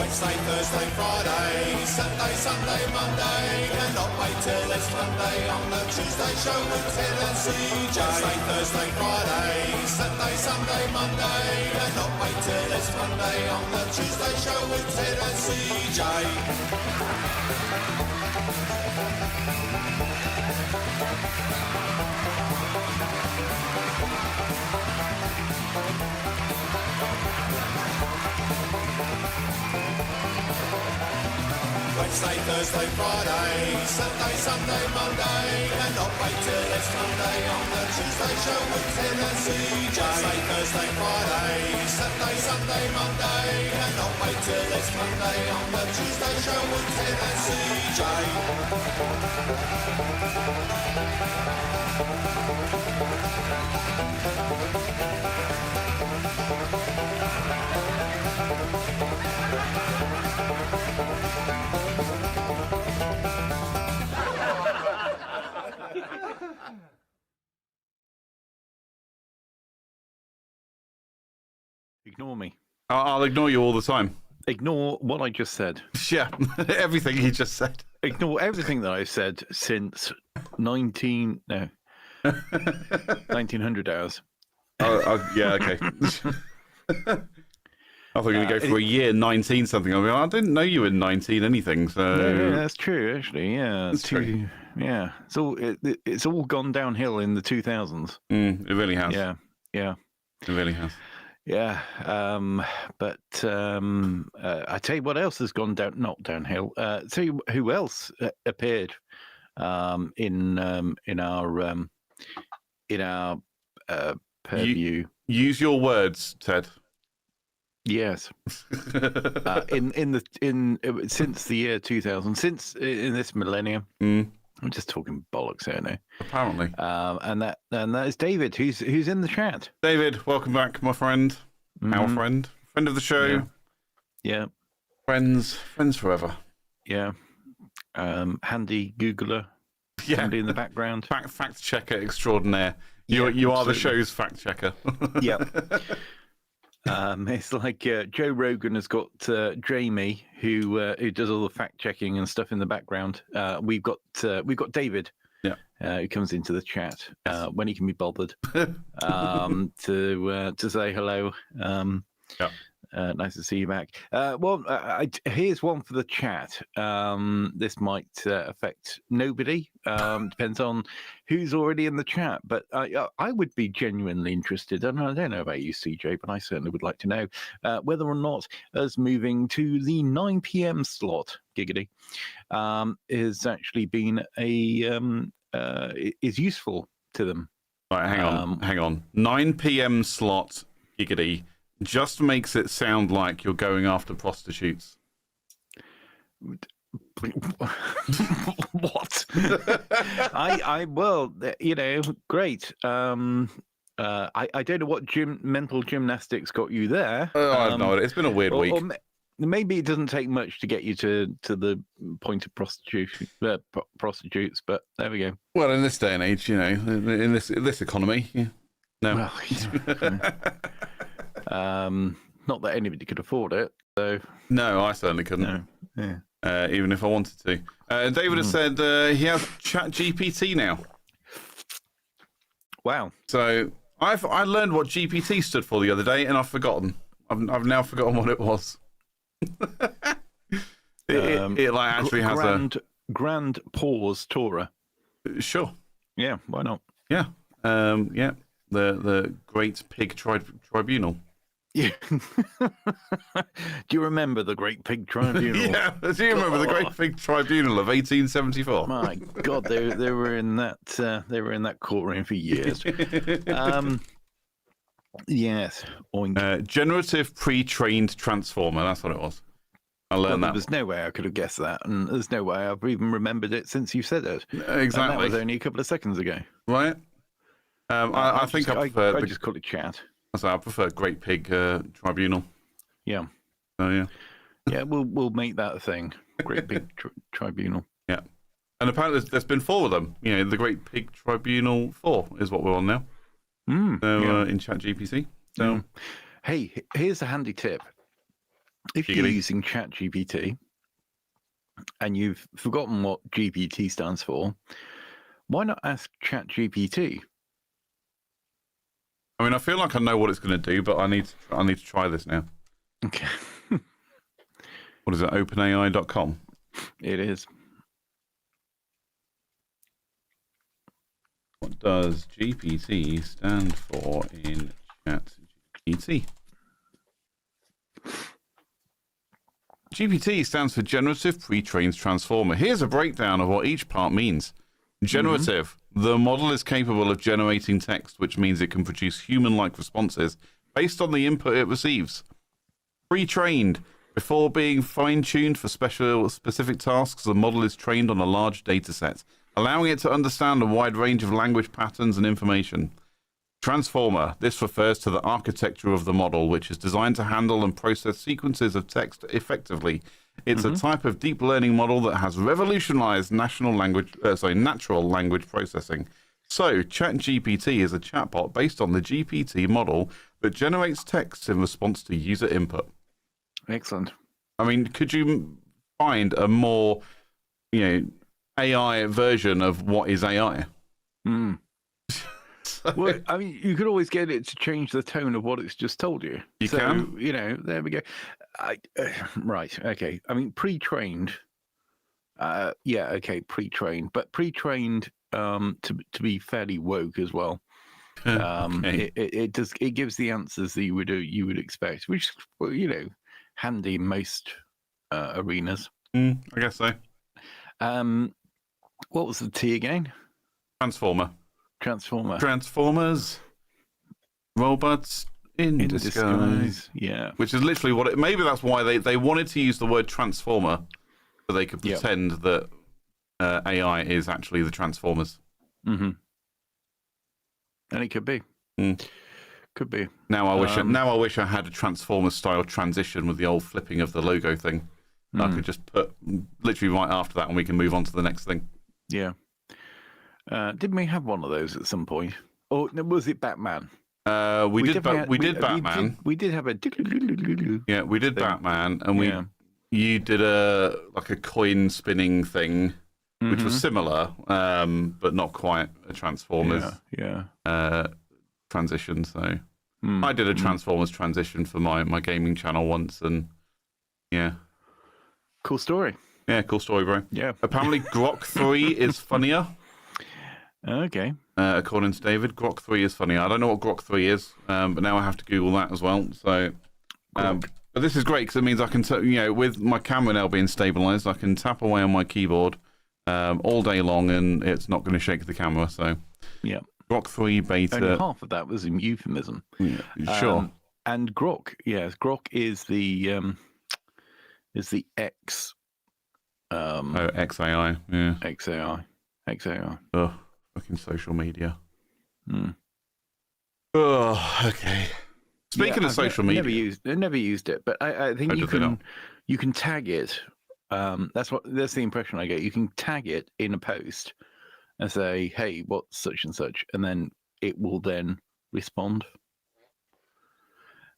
Wednesday, Thursday, Friday, Saturday, Sunday, Monday, cannot wait till it's Monday on the Tuesday show with Ted and CJ. Wednesday, Thursday, Friday, Saturday, Sunday, Monday, cannot wait till it's Monday on the Tuesday show with Ted and CJ. Wednesday, Thursday, Friday, Saturday, Sunday, Monday, cannot wait till it's Monday on the Tuesday show with Ted and CJ. Wednesday, Thursday, Friday, Saturday, Sunday, Monday, cannot wait till it's Monday on the Tuesday show with Ted and CJ. Ignore me. I'll ignore you all the time. Ignore what I just said. Yeah, everything he just said. Ignore everything that I've said since 1900 hours. Yeah, okay. I thought you were going to go for a year 19 something. I mean, I didn't know you were 19 anything. So no, that's true, actually. Yeah, That's true. Yeah, it's all gone downhill in the 2000s. It really has. Yeah. It really has. Yeah, but I tell you what else has gone down, not downhill. Tell you who else appeared in our purview. Use your words, Ted. Yes. Since the year 2000, since in this millennium. I'm just talking bollocks here now. Apparently. And that is David, who's in the chat. David, welcome back, my friend. Our friend of the show. Yeah. Friends forever. Yeah. Handy Googler. Yeah. Somebody in the background. Fact checker extraordinaire. You are the show's fact checker. Yeah. It's like Joe Rogan has got Jamie, who does all the fact checking and stuff in the background. We've got David, who comes into the chat when he can be bothered to say hello. Nice to see you back. Here's one for the chat. This might affect nobody. Depends on who's already in the chat. But I would be genuinely interested, and I don't know about you, CJ, but I certainly would like to know whether or not us moving to the 9 p.m. slot, giggity, has actually been is useful to them. Right, hang on. 9 p.m. slot, giggity, just makes it sound like you're going after prostitutes. What? Well, great. I don't know what mental gymnastics got you there. I have no idea. It's been a weird week. Or maybe it doesn't take much to get you to the point of prostitutes, but there we go. Well, in this day and age, in this economy, no. Well, not that anybody could afford it, so. No, I certainly couldn't. No. Yeah. Even if I wanted to. David has said he has ChatGPT now. Wow. So I learned what GPT stood for the other day, and I've forgotten. I've now forgotten what it was. it like actually has a grand pause Torah. Sure. Yeah. Why not? Yeah. Yeah. The Great Pig Tribunal. Yeah. Do you remember the Great Pig Tribunal? Yeah. Do you remember the Great Pig Tribunal of 1874? My God, they were in that courtroom for years. Yes. Generative pre-trained transformer. That's what it was. I learned that. There's no way I could have guessed that, and there's no way I've even remembered it since you said it. Exactly. And that was only a couple of seconds ago. Right. I think I prefer. I just call it chat. I prefer Great Pig Tribunal. Yeah. Oh yeah. Yeah, we'll make that a thing. Great Pig Tribunal. Yeah. And apparently there's been 4 of them. The Great Pig Tribunal 4 is what we're on now. In ChatGPT. So, hey, here's a handy tip. if you're using ChatGPT and you've forgotten what GPT stands for, why not ask ChatGPT? I mean, I feel like I know what it's going to do, but I need to try this now. Okay. What is it? OpenAI.com. It is. What does GPT stand for in ChatGPT? GPT stands for Generative Pre-trained Transformer. Here's a breakdown of what each part means. Generative. The model is capable of generating text, which means it can produce human-like responses based on the input it receives. Pre-trained. Before being fine-tuned for specific tasks, the model is trained on a large data set, allowing it to understand a wide range of language patterns and information. Transformer. This refers to the architecture of the model, which is designed to handle and process sequences of text effectively. It's a type of deep learning model that has revolutionized natural language processing. So, ChatGPT is a chatbot based on the GPT model that generates text in response to user input. Excellent. I mean, could you find a more, AI version of what is AI? Well, I mean, you could always get it to change the tone of what it's just told you. You can? There we go. Right, okay. I mean, pre-trained. Pre-trained, but pre-trained to be fairly woke as well. Okay. It gives the answers that you would expect, which is handy in most arenas. I guess so. What was the T again? Transformer. Transformers. Robots in disguise. Yeah. Which is literally what it... Maybe that's why they wanted to use the word transformer, so they could pretend that AI is actually the Transformers. Mm-hmm. And it could be. Could be. Now I wish I had a Transformers style transition with the old flipping of the logo thing. I could just put literally right after that, and we can move on to the next thing. Yeah. Didn't we have one of those at some point? Or was it Batman? We did Batman. We did have a... Yeah, we did thing. Batman, and you did a coin spinning thing, which was similar, but not quite a Transformers transition. So I did a Transformers transition for my gaming channel once, and cool story. Yeah, cool story, bro. Yeah. Apparently, Grok 3 is funnier. Okay. According to David, Grok 3 is funnier. I don't know what Grok 3 is, but now I have to Google that as well. So, but this is great because it means I can, with my camera now being stabilized, I can tap away on my keyboard all day long, and it's not going to shake the camera. So, yeah. Grok 3 beta. Only half of that was a euphemism. Yeah, sure. And Grok, Grok is the X. XAI. Yeah. XAI. Oh, fucking social media. Oh, okay. Speaking of social media, never used it, but I think you can tag it. That's the impression I get. You can tag it in a post and say, "Hey, what's such and such," and then it will then respond.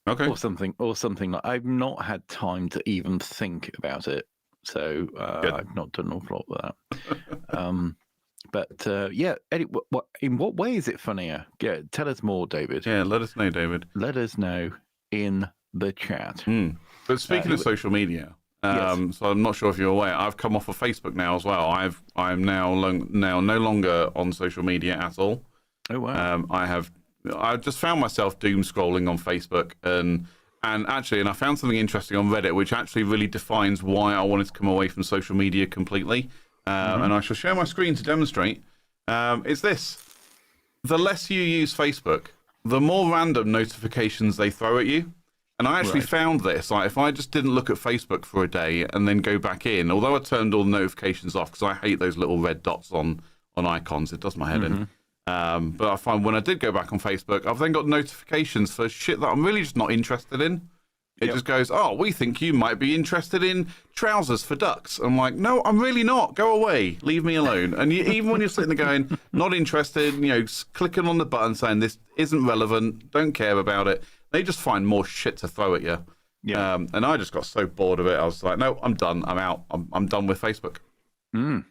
Okay. Or something like. I've not had time to even think about it, so I've not done an awful lot with that. But Eddie, in what way is it funnier? Yeah, tell us more, David. Yeah, let us know, David. Let us know in the chat. But speaking of social media, so I'm not sure if you're aware, I've come off of Facebook now as well. I'm now no longer on social media at all. Oh wow! I just found myself doom scrolling on Facebook and I found something interesting on Reddit, which actually really defines why I wanted to come away from social media completely. And I shall share my screen to demonstrate. It's this. The less you use Facebook, the more random notifications they throw at you. And I actually found this. Like, if I just didn't look at Facebook for a day and then go back in, although I turned all the notifications off because I hate those little red dots on icons, it does my head in. But I find when I did go back on Facebook, I've then got notifications for shit that I'm really just not interested in. It just goes, oh, we think you might be interested in trousers for ducks. I'm like, no, I'm really not. Go away. Leave me alone. And even when you're sitting there going, not interested, clicking on the button saying this isn't relevant, don't care about it, they just find more shit to throw at you. Yeah. And I just got so bored of it. I was like, no, I'm done. I'm out. I'm done with Facebook. So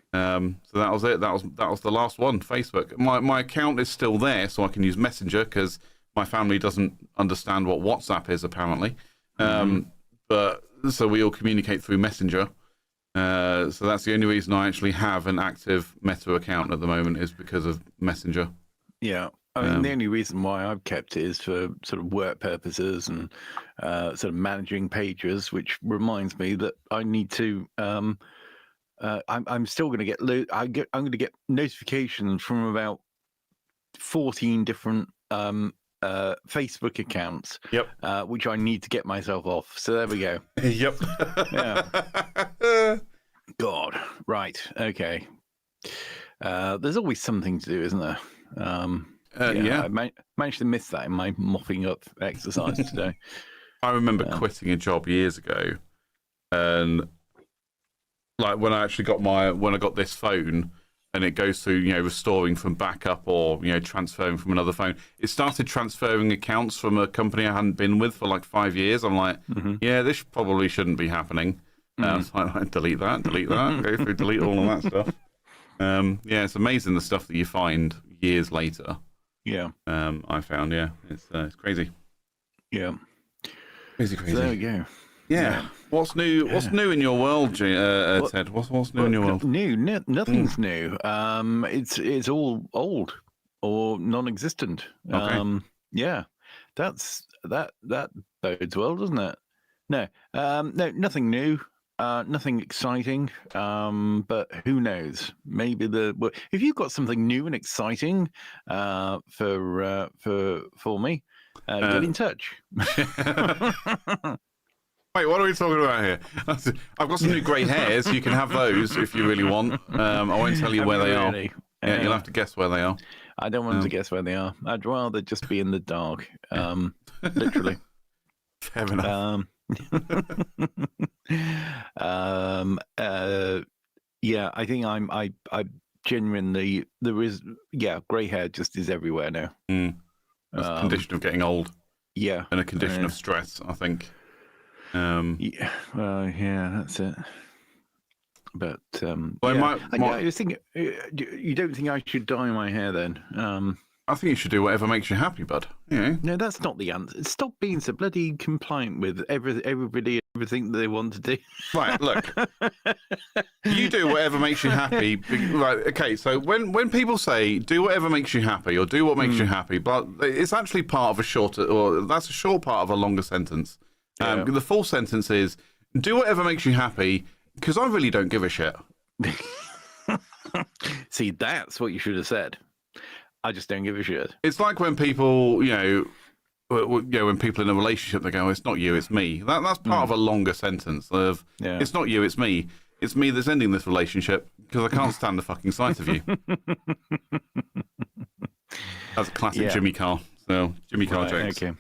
that was it. That was the last one. Facebook. My account is still there, so I can use Messenger because my family doesn't understand what WhatsApp is apparently. But so we all communicate through Messenger. So that's the only reason I actually have an active Meta account at the moment is because of Messenger. Yeah. I mean, the only reason why I've kept it is for sort of work purposes and sort of managing pages, which reminds me that I need to. I'm still going to get. I'm going to get notifications from about 14 different Facebook accounts. Yep. Which I need to get myself off. So there we go. Yep. Yeah. God. Right. Okay. There's always something to do, isn't there? Yeah. I managed to miss that in my mopping up exercise today. I remember quitting a job years ago, and like when I actually got when I got this phone, and it goes through, restoring from backup or transferring from another phone. It started transferring accounts from a company I hadn't been with for like 5 years. I'm like, yeah, this probably shouldn't be happening. So I delete that, go through, delete all of that stuff. Yeah, it's amazing the stuff that you find years later. Yeah. I found, it's crazy. Yeah. Crazy. So there we go. Yeah. What's new? What's new in your world, Ted? What's new in your world? Nothing's new. It's all old or non-existent. Okay. Yeah. That bodes well, doesn't it? No. No, nothing new. Nothing exciting, but who knows? Maybe if you've got something new and exciting for me, get in touch. Wait, what are we talking about here? I've got some new grey hairs. You can have those if you really want. I won't tell you where they are. Yeah, you'll have to guess where they are. I don't want to guess where they are. I'd rather just be in the dark. Literally. Fair enough. Yeah, I think I genuinely grey hair just is everywhere now. That's a condition of getting old. Yeah, and a condition of stress, I think. Yeah, well, yeah, that's it. But I was thinking, you don't think I should dye my hair then? I think you should do whatever makes you happy, bud. No, that's not the answer. Stop being so bloody compliant with everybody, everything that they want to do. Right, look. You do whatever makes you happy. Right, okay, so when people say do whatever makes you happy or do what makes you happy, but it's actually part of that's a short part of a longer sentence. The full sentence is do whatever makes you happy because I really don't give a shit. See, that's what you should have said. I just don't give a shit. It's like when people, when people in a relationship, they go, "It's not you, it's me." That's part of a longer sentence of, "It's not you, it's me. It's me that's ending this relationship because I can't stand the fucking sight of you." That's a classic Jimmy Carr. So Jimmy Carr jokes. Okay.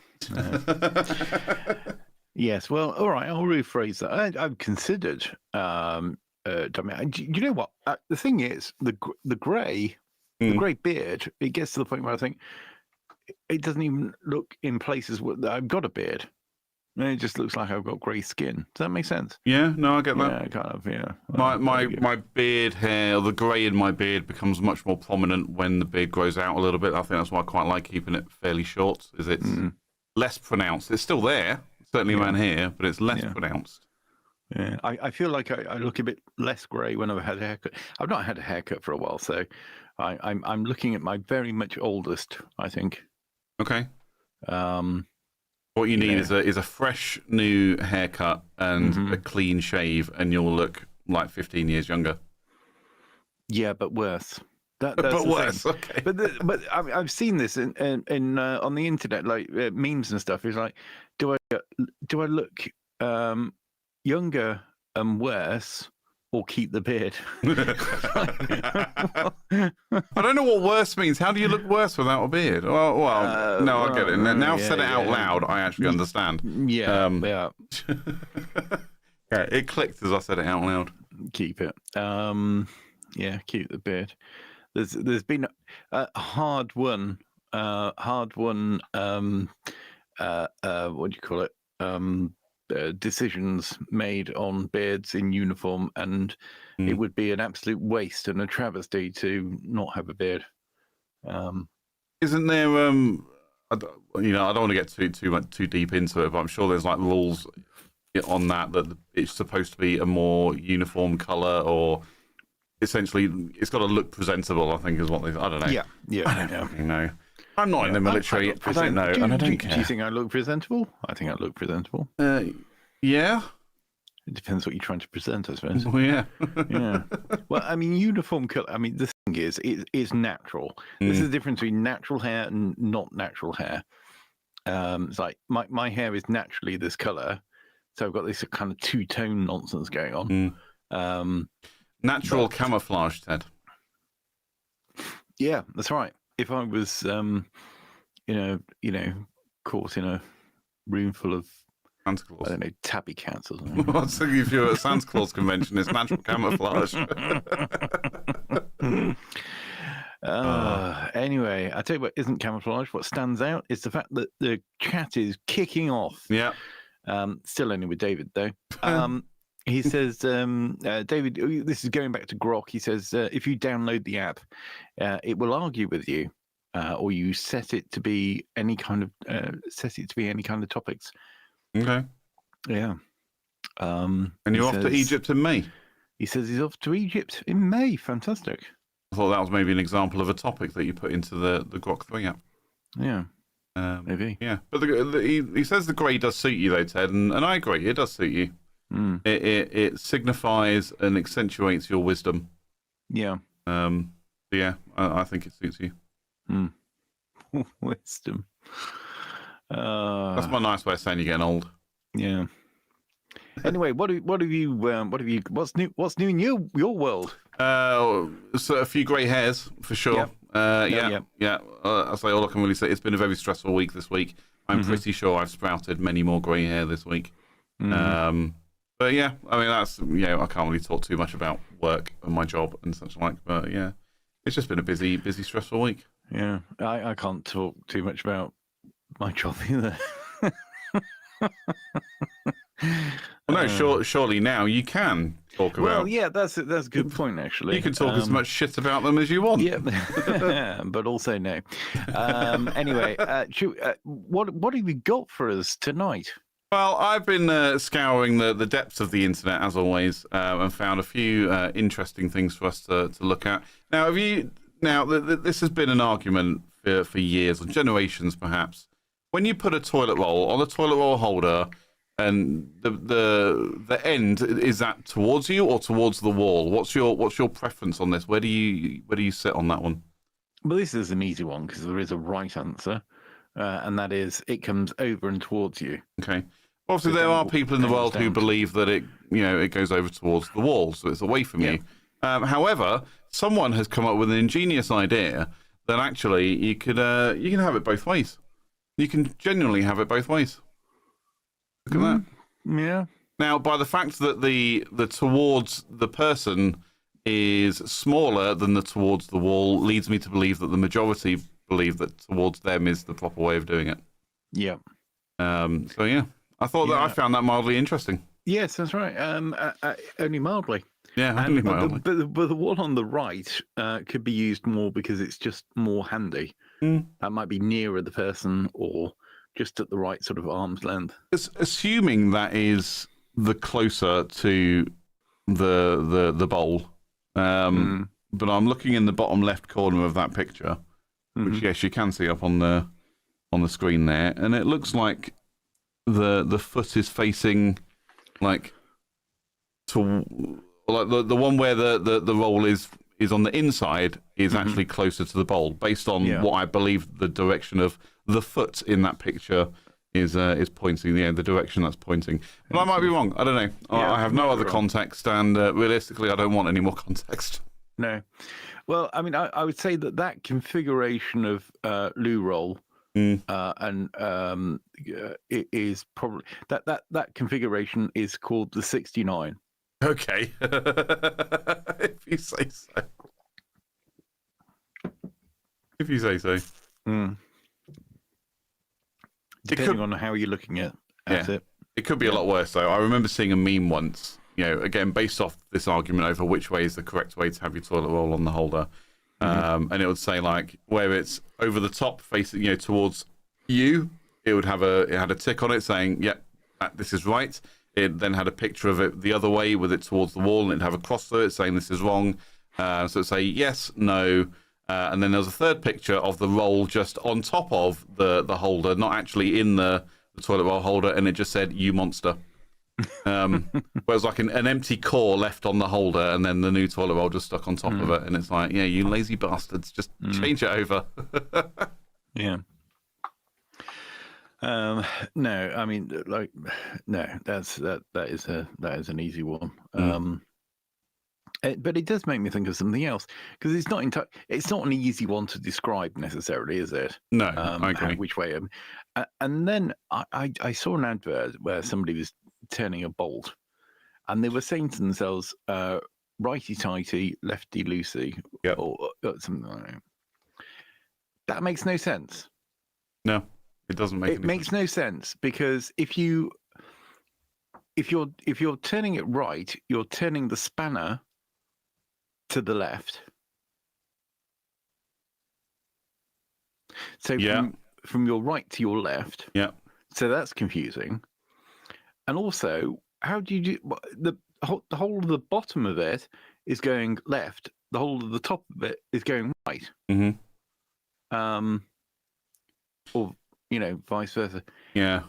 Yes. Well, all right. I'll rephrase that. I've considered. You know what? The thing is, the grey. The grey beard, it gets to the point where I think it doesn't even look in places where I've got a beard. It just looks like I've got grey skin. Does that make sense? Yeah, no, I get that. Yeah, kind of, yeah. My beard hair, or the grey in my beard becomes much more prominent when the beard grows out a little bit. I think that's why I quite like keeping it fairly short, is it's less pronounced. It's still there, certainly around here, but it's less pronounced. Yeah, I feel like I look a bit less grey when I've had a haircut. I've not had a haircut for a while, so I'm looking at my very much oldest, I think. Okay. What you need is a fresh new haircut and a clean shave, and you'll look like 15 years younger. Yeah, but worse. That's but worse. Thing. Okay. But I've seen this in on the internet, like memes and stuff. It's like, do I look younger and worse, or keep the beard? I don't know what worse means. How do you look worse without a beard? Well, no, I get it. Now I've said it out loud, I actually understand. Yeah, yeah, it clicked as I said it out loud. Keep it. Yeah, keep the beard. There's been a hard won. What do you call it? decisions made on beards in uniform, and it would be an absolute waste and a travesty to not have a beard. Isn't there? I don't want to get too deep into it, but I'm sure there's like rules on that it's supposed to be a more uniform color, or essentially it's got to look presentable. I think is what they. I don't know. Yeah. I don't fucking know. I'm not in the military. I don't know, and I don't care. Do you think I look presentable? I think I look presentable. Yeah. It depends what you're trying to present, I suppose. Well, yeah. Yeah. Well, I mean, uniform color. I mean, the thing is, it's natural. This is the difference between natural hair and not natural hair. It's like my hair is naturally this color, so I've got this kind of two-tone nonsense going on. Natural camouflage, Ted. Yeah, that's right. If I was, caught in a room full of Santa Claus. I don't know, tabby cats or something. I was thinking if you're at a Santa Claus convention, it's natural camouflage. Anyway, I tell you what isn't camouflage. What stands out is the fact that the chat is kicking off. Yeah. Still only with David, though. He says, David, this is going back to Grok. He says, if you download the app, it will argue with you, or you set it to be any kind of topics. Okay. Yeah. And you're off to Egypt in May. He says he's off to Egypt in May. Fantastic. I thought that was maybe an example of a topic that you put into the Grok 3 app. Yeah. Maybe. Yeah. But he says the grey does suit you, though, Ted, and I agree. It does suit you. It signifies and accentuates your wisdom. Yeah. Yeah, I think it suits you. Wisdom. That's my nice way of saying you're getting old. Yeah. Anyway, what's new in your world? So a few grey hairs for sure. Yep. I'll say all I can really say. It's been a very stressful week this week. I'm pretty sure I've sprouted many more grey hair this week. But yeah, I mean I can't really talk too much about work and my job and such like. But yeah, it's just been a busy, stressful week. Yeah, I can't talk too much about my job either. Well, no, surely now you can talk about. Well, yeah, that's a good point actually. You can talk as much shit about them as you want. Yeah, but also no. Anyway, what have you got for us tonight? Well, I've been scouring the depths of the internet as always, and found a few interesting things for us to look at. Now, this has been an argument for years or generations, perhaps. When you put a toilet roll on a toilet roll holder, and the end, is that towards you or towards the wall? What's your preference on this? Where do you sit on that one? Well, this is an easy one because there is a right answer, and that is it comes over and towards you. Okay. Obviously, there are people in the world who believe that it goes over towards the wall, so it's away from you. However, someone has come up with an ingenious idea that actually you can have it both ways. You can genuinely have it both ways. Look at that. Yeah. Now, by the fact that the towards the person is smaller than the towards the wall, leads me to believe that the majority believe that towards them is the proper way of doing it. Yeah. So yeah, I thought that I found that mildly interesting. Yes, that's right. Only mildly. Yeah, only mildly. But the one on the right could be used more because it's just more handy. That might be nearer the person or just at the right sort of arm's length. Assuming that is the closer to the bowl. But I'm looking in the bottom left corner of that picture, which yes, you can see up on the screen there, and it looks like the foot is facing like to like the one where the roll is on the inside is actually closer to the bowl, based on what I believe the direction of the foot in that picture is pointing. The direction that's pointing. But I might be wrong. I don't know. I have no other context, and realistically, I don't want any more context. No. Well, I mean, I would say that configuration of loo roll and it is probably that configuration is called the 69. Okay, if you say so. If you say so. Depending on how you're looking at it. It could be a lot worse, though. I remember seeing a meme once, again, based off this argument over which way is the correct way to have your toilet roll on the holder. And it would say, like, where it's over the top, facing, towards you, it had a tick on it saying, yep, this is right. It then had a picture of it the other way with it towards the wall, and it'd have a cross through it saying this is wrong. So it'd say yes, no. And then there was a third picture of the roll just on top of the holder, not actually in the toilet roll holder, and it just said, you monster. Where it was like an empty core left on the holder, and then the new toilet roll just stuck on top of it. And it's like, yeah, you lazy bastards, just change it over. Yeah. No, I mean, like, no, that is an easy one. But it does make me think of something else, because it's not an easy one to describe necessarily, is it? No, I agree. Which way? And then I saw an advert where somebody was turning a bolt, and they were saying to themselves, righty tighty, lefty loosey, or something like that. That makes no sense. No, it doesn't make. It makes no sense, because if you're turning it right, you're turning the spanner to the left. So from your right to your left. Yeah. So that's confusing. And also, how do you do the whole of the bottom of it is going left, the whole of the top of it is going right. Or vice versa. Yeah.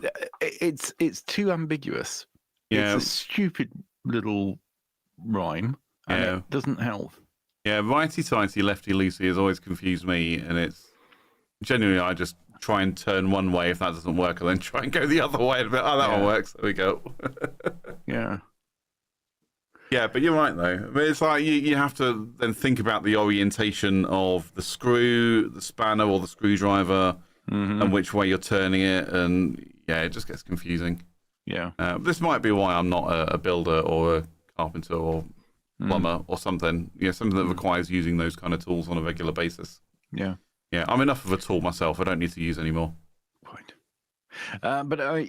It's too ambiguous. Yeah. It's a stupid little rhyme, and it doesn't help. Yeah, righty tighty, lefty loosey has always confused me, and it's genuinely, I just try and turn one way. If that doesn't work, I then try and go the other way. And that one works. There we go. Yeah. Yeah, but you're right though. But it's like you have to then think about the orientation of the screw, the spanner, or the screwdriver, and which way you're turning it, and it just gets confusing. Yeah. This might be why I'm not a builder or a carpenter or plumber or something. Something that requires using those kind of tools on a regular basis. Yeah. Yeah, I'm enough of a tool myself. I don't need to use any more. Right. But I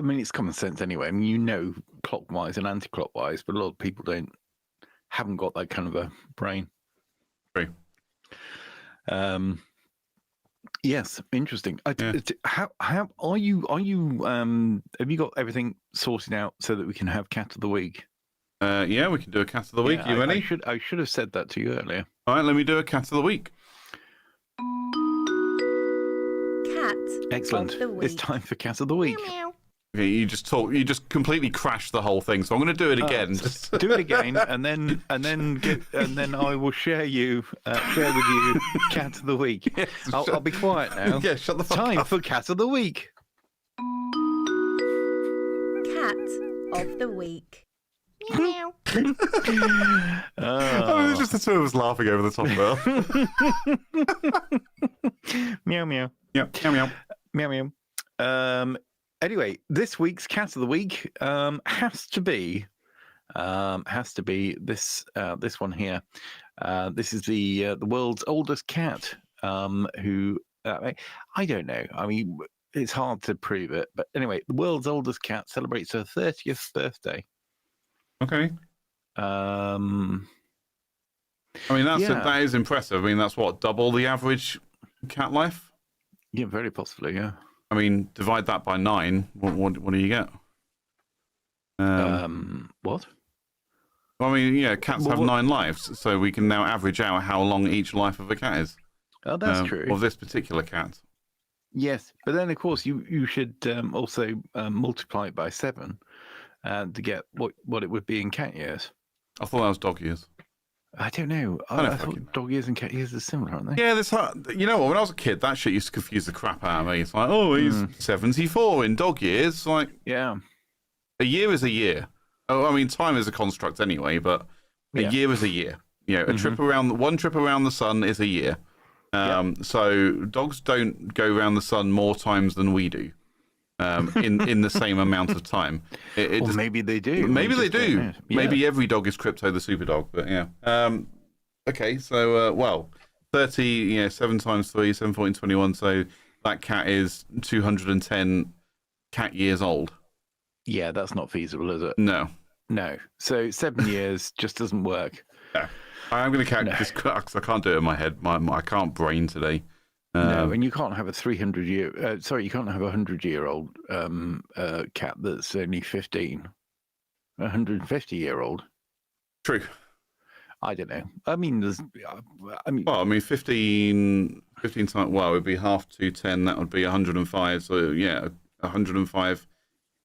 mean, it's common sense anyway. I mean, clockwise and anti-clockwise, but a lot of people haven't got that kind of a brain. True. Yes, interesting. How are you? Have you got everything sorted out so that we can have cat of the week? Yeah, we can do a cat of the week. You ready? I should have said that to you earlier. All right, let me do a cat of the week. Excellent. It's time for cat of the week. Meow, meow. Okay, you just completely crashed the whole thing. So I'm going to do it again. Do it again, and then I will share with you cat of the week. Yes, I'll be quiet now. Yeah, shut the fuck up. Time for cat of the week. Cat of the week. Meow. It's just the two of us laughing over the top there. Meow meow. Yeah, meow meow. Meow meow. Anyway, this week's cat of the week has to be this one here. This is the world's oldest cat. Who I don't know. I mean, it's hard to prove it, but anyway, the world's oldest cat celebrates her 30th birthday. Okay. I mean, that is impressive. I mean, that's double the average cat life. Yeah, very possibly. Yeah. I mean, divide that by 9. What do you get? What? Well, I mean, cats have 9 lives, so we can now average out how long each life of a cat is. Oh, that's true. Of this particular cat. Yes, but then of course you should also multiply it by 7 to get what it would be in cat years. I thought that was dog years. I don't know. I thought dog years and cat years are similar, aren't they? Yeah, you know what? When I was a kid, that shit used to confuse the crap out of me. It's like, oh, he's 74 in dog years. Like, yeah, a year is a year. Oh, I mean, time is a construct anyway, but a year is a year. A trip around one trip around the sun is a year. So dogs don't go around the sun more times than we do. In the same amount of time. Maybe they do. Maybe they do. Yeah. Maybe every dog is Crypto the super dog, but yeah. Okay, so 30, 7 times 3, 7.21. So that cat is 210 cat years old. Yeah, that's not feasible, is it? No. No. So 7 years just doesn't work. Yeah. I am going to count this because I can't do it in my head. I can't brain today. No, and you can't have a 300-year. Sorry, you can't have a 100-year-old cat that's only 15. 150-year-old. True. I don't know. I mean, there's. Well, 15 times. Well, it would be half 210. That would be 105. So yeah, 105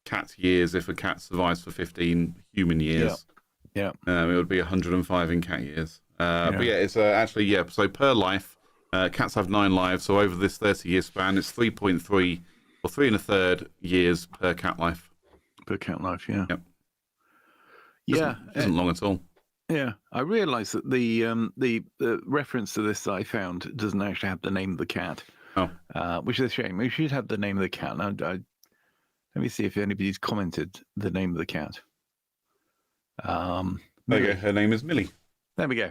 cat years if a cat survives for 15 human years. Yeah. It would be 105 in cat years. But yeah, it's actually So per life, cats have 9 lives. So over this 30-year span, it's 3.3 or 3 1/3 years per cat life. Per cat life, yeah. Yep. Isn't long at all. Yeah, I realised that the reference to this that I found doesn't actually have the name of the cat. Oh, which is a shame. We should have the name of the cat. Now, let me see if anybody's commented the name of the cat. there you go. Her name is Millie. There we go.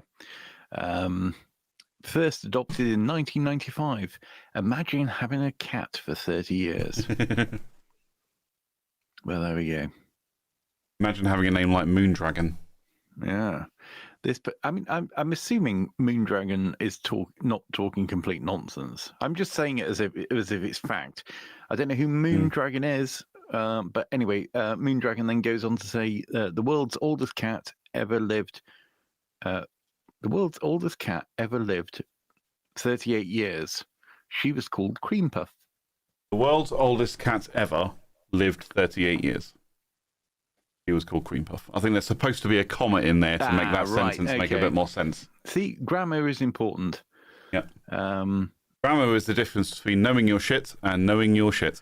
First adopted in 1995. Imagine having a cat for 30 years. Well, there we go. Imagine having a name like Moondragon. Yeah, I'm assuming Moondragon is not talking complete nonsense. I'm just saying it as if it's fact. I don't know who Moondragon is, but anyway, Moondragon then goes on to say the world's oldest cat ever lived. The world's oldest cat ever lived 38 years. She was called Cream Puff. The world's oldest cat ever lived 38 years. He was called Cream Puff. I think there's supposed to be a comma in there to make that sentence make a bit more sense. See, grammar is important. Yeah. Grammar is the difference between knowing your shit and knowing your shit.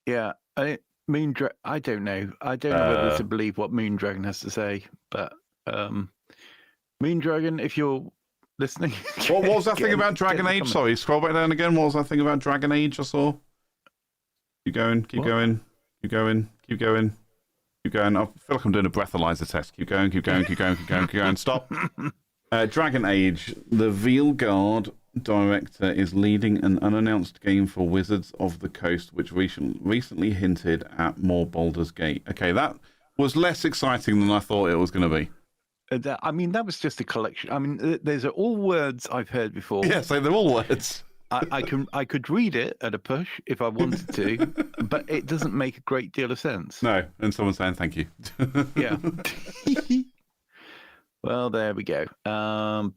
Yeah. I don't know. I don't know whether to believe what Moondragon has to say, but Moondragon, if you're listening. What was that thing about Dragon Age? Sorry, scroll back down again. What was that thing about Dragon Age I saw? Keep going. Keep going. I feel like I'm doing a breathalyzer test. Keep going. Stop. Dragon Age. The Veil Guard director is leading an unannounced game for Wizards of the Coast, which recently hinted at more Baldur's Gate. Okay, that was less exciting than I thought it was going to be. That was just a collection. Those are all words I've heard before. Yeah, so they're all words. I could read it at a push if I wanted to, but it doesn't make a great deal of sense. No, and someone's saying thank you. Yeah. Well, there we go. All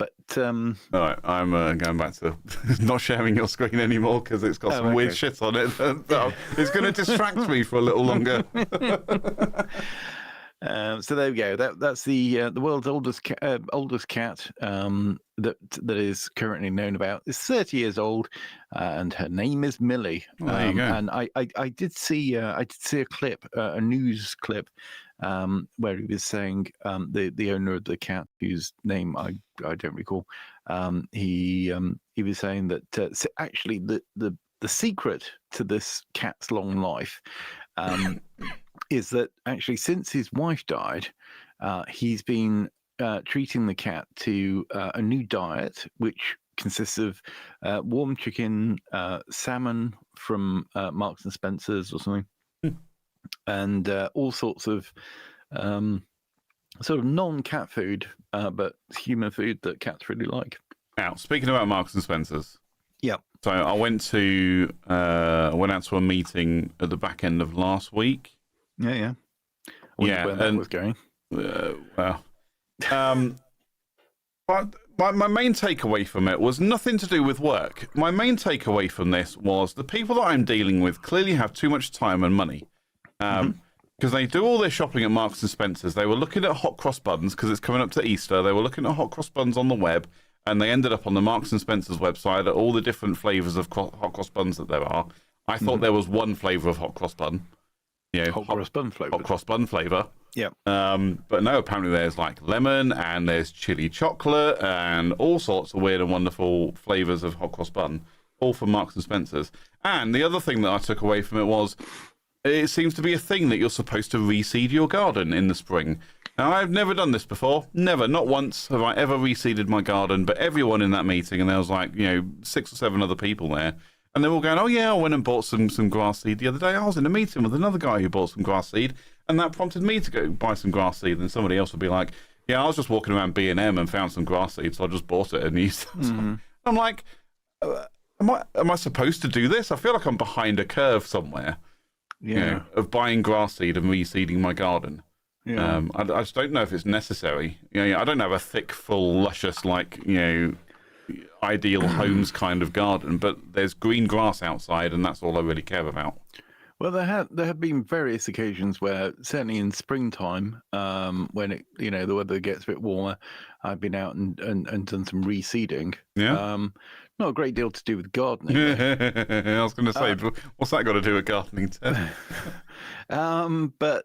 right, I'm going back to not sharing your screen anymore because it's got some weird shit on it. It's going to distract me for a little longer. So there we go. That's the world's oldest cat that is currently known about. It's 30 years old, and her name is Millie. There you go. And I did see a clip, a news clip, where he was saying the owner of the cat, whose name I don't recall, he was saying that actually the secret to this cat's long life is that actually since his wife died, he's been treating the cat to a new diet, which consists of warm chicken, salmon from Marks and Spencer's or something, and all sorts of sort of non-cat food, but human food that cats really like. Now, speaking about Marks and Spencer's. Yeah. So I went out to a meeting at the back end of last week. Yeah. Where that was going. But my main takeaway from it was nothing to do with work. My main takeaway from this was the people that I'm dealing with clearly have too much time and money. Because they do all their shopping at Marks and Spencer's. They were looking at hot cross buns because it's coming up to Easter. They were looking at hot cross buns on the web, and they ended up on the Marks and Spencer's website at all the different flavors of hot cross buns that there are. I thought there was one flavor of hot cross bun. Hot cross bun flavor. Hot cross bun flavor. Yeah. But no, apparently there's like lemon and there's chili chocolate and all sorts of weird and wonderful flavors of hot cross bun, all from Marks and Spencer's. And the other thing that I took away from it was it seems to be a thing that you're supposed to reseed your garden in the spring. Now, I've never done this before. Never, not once have I ever reseeded my garden, but everyone in that meeting, and there was like, 6 or 7 other people there, And they're all going, oh, yeah, I went and bought some grass seed the other day. I was in a meeting with another guy who bought some grass seed, and that prompted me to go buy some grass seed. And somebody else would be like, yeah, I was just walking around B&M and found some grass seed, so I just bought it and used it. I'm like, am I supposed to do this? I feel like I'm behind a curve somewhere, of buying grass seed and reseeding my garden. Yeah. I just don't know if it's necessary. I don't have a thick, full, luscious, ideal homes kind of garden, but there's green grass outside, and that's all I really care about. Well, there have been various occasions where, certainly in springtime, when the weather gets a bit warmer, I've been out and done some reseeding. Yeah. Not a great deal to do with gardening. I was going to say, what's that got to do with gardening, Ted? But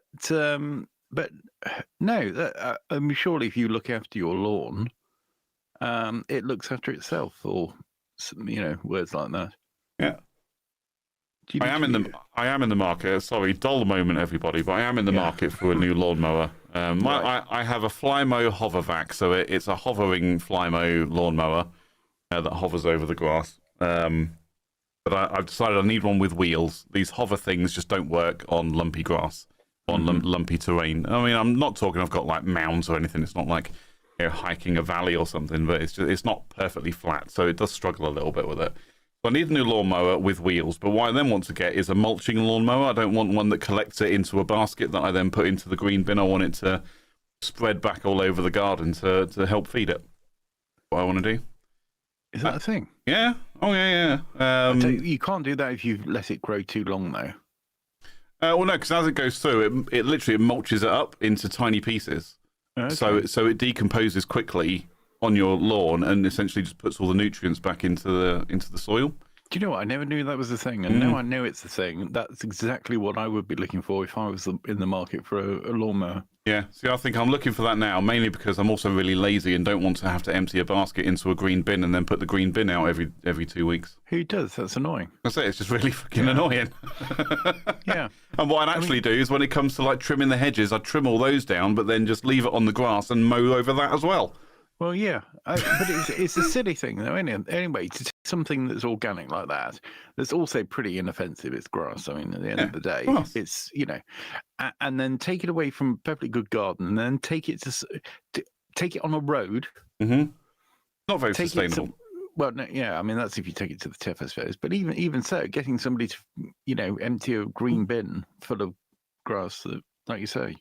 no, surely if you look after your lawn, it looks after itself, or words like that. Yeah. I am in the market. Sorry, dull moment, everybody, but I am in the market for a new lawnmower. I have a Flymo Hovervac, so it's a hovering Flymo lawnmower that hovers over the grass. But I've decided I need one with wheels. These hover things just don't work on lumpy grass, on lumpy terrain. I mean, I'm not talking I've got like mounds or anything. It's not like hiking a valley or something, but it's not perfectly flat, so it does struggle a little bit with it. So I need a new lawnmower with wheels, but what I then want to get is a mulching lawnmower. I don't want one that collects it into a basket that I then put into the green bin. I want it to spread back all over the garden to help feed it. What I want to do. Is that a thing? Yeah. Oh, yeah. You can't do that if you let it grow too long, though. Well, no, because as it goes through, it literally mulches it up into tiny pieces. Okay. So it decomposes quickly on your lawn and essentially just puts all the nutrients back into the soil. Do you know what? I never knew that was a thing, and now I know it's a thing. That's exactly what I would be looking for if I was in the market for a lawnmower. Yeah, see, I think I'm looking for that now, mainly because I'm also really lazy and don't want to have to empty a basket into a green bin and then put the green bin out every 2 weeks. Who does? That's annoying. That's it. It's just really fucking annoying. Yeah. And what I'd actually do is when it comes to like trimming the hedges, I'd trim all those down, but then just leave it on the grass and mow over that as well. Well, yeah, but it's a silly thing, though. Anyway, to take something that's organic like that, that's also pretty inoffensive. It's grass. I mean, at the end of the day, it's and then take it away from a perfectly good garden, and then take it on a road. Mm-hmm. Not very sustainable. Well, no, yeah, I mean that's if you take it to the tip, I suppose. But even so, getting somebody to empty a green bin full of grass that, like you say,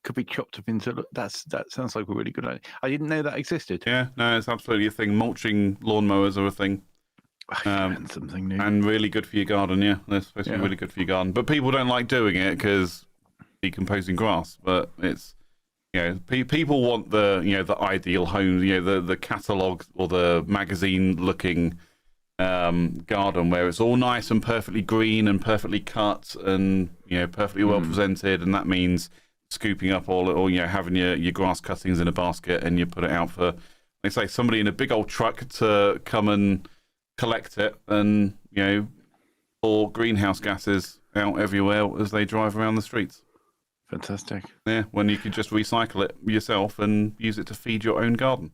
could be chopped up into. That sounds like a really good idea. I didn't know that existed. Yeah, no, it's absolutely a thing. Mulching lawnmowers are a thing. Something new. And really good for your garden, yeah. They're supposed to be really good for your garden. But people don't like doing it because decomposing grass. But it's, people want the ideal home, the catalogue or the magazine-looking garden where it's all nice and perfectly green and perfectly cut and, perfectly well presented. And that means scooping up having your grass cuttings in a basket and you put it out for, like say, somebody in a big old truck to come and collect it and, pour greenhouse gases out everywhere as they drive around the streets. Fantastic. Yeah, when you could just recycle it yourself and use it to feed your own garden.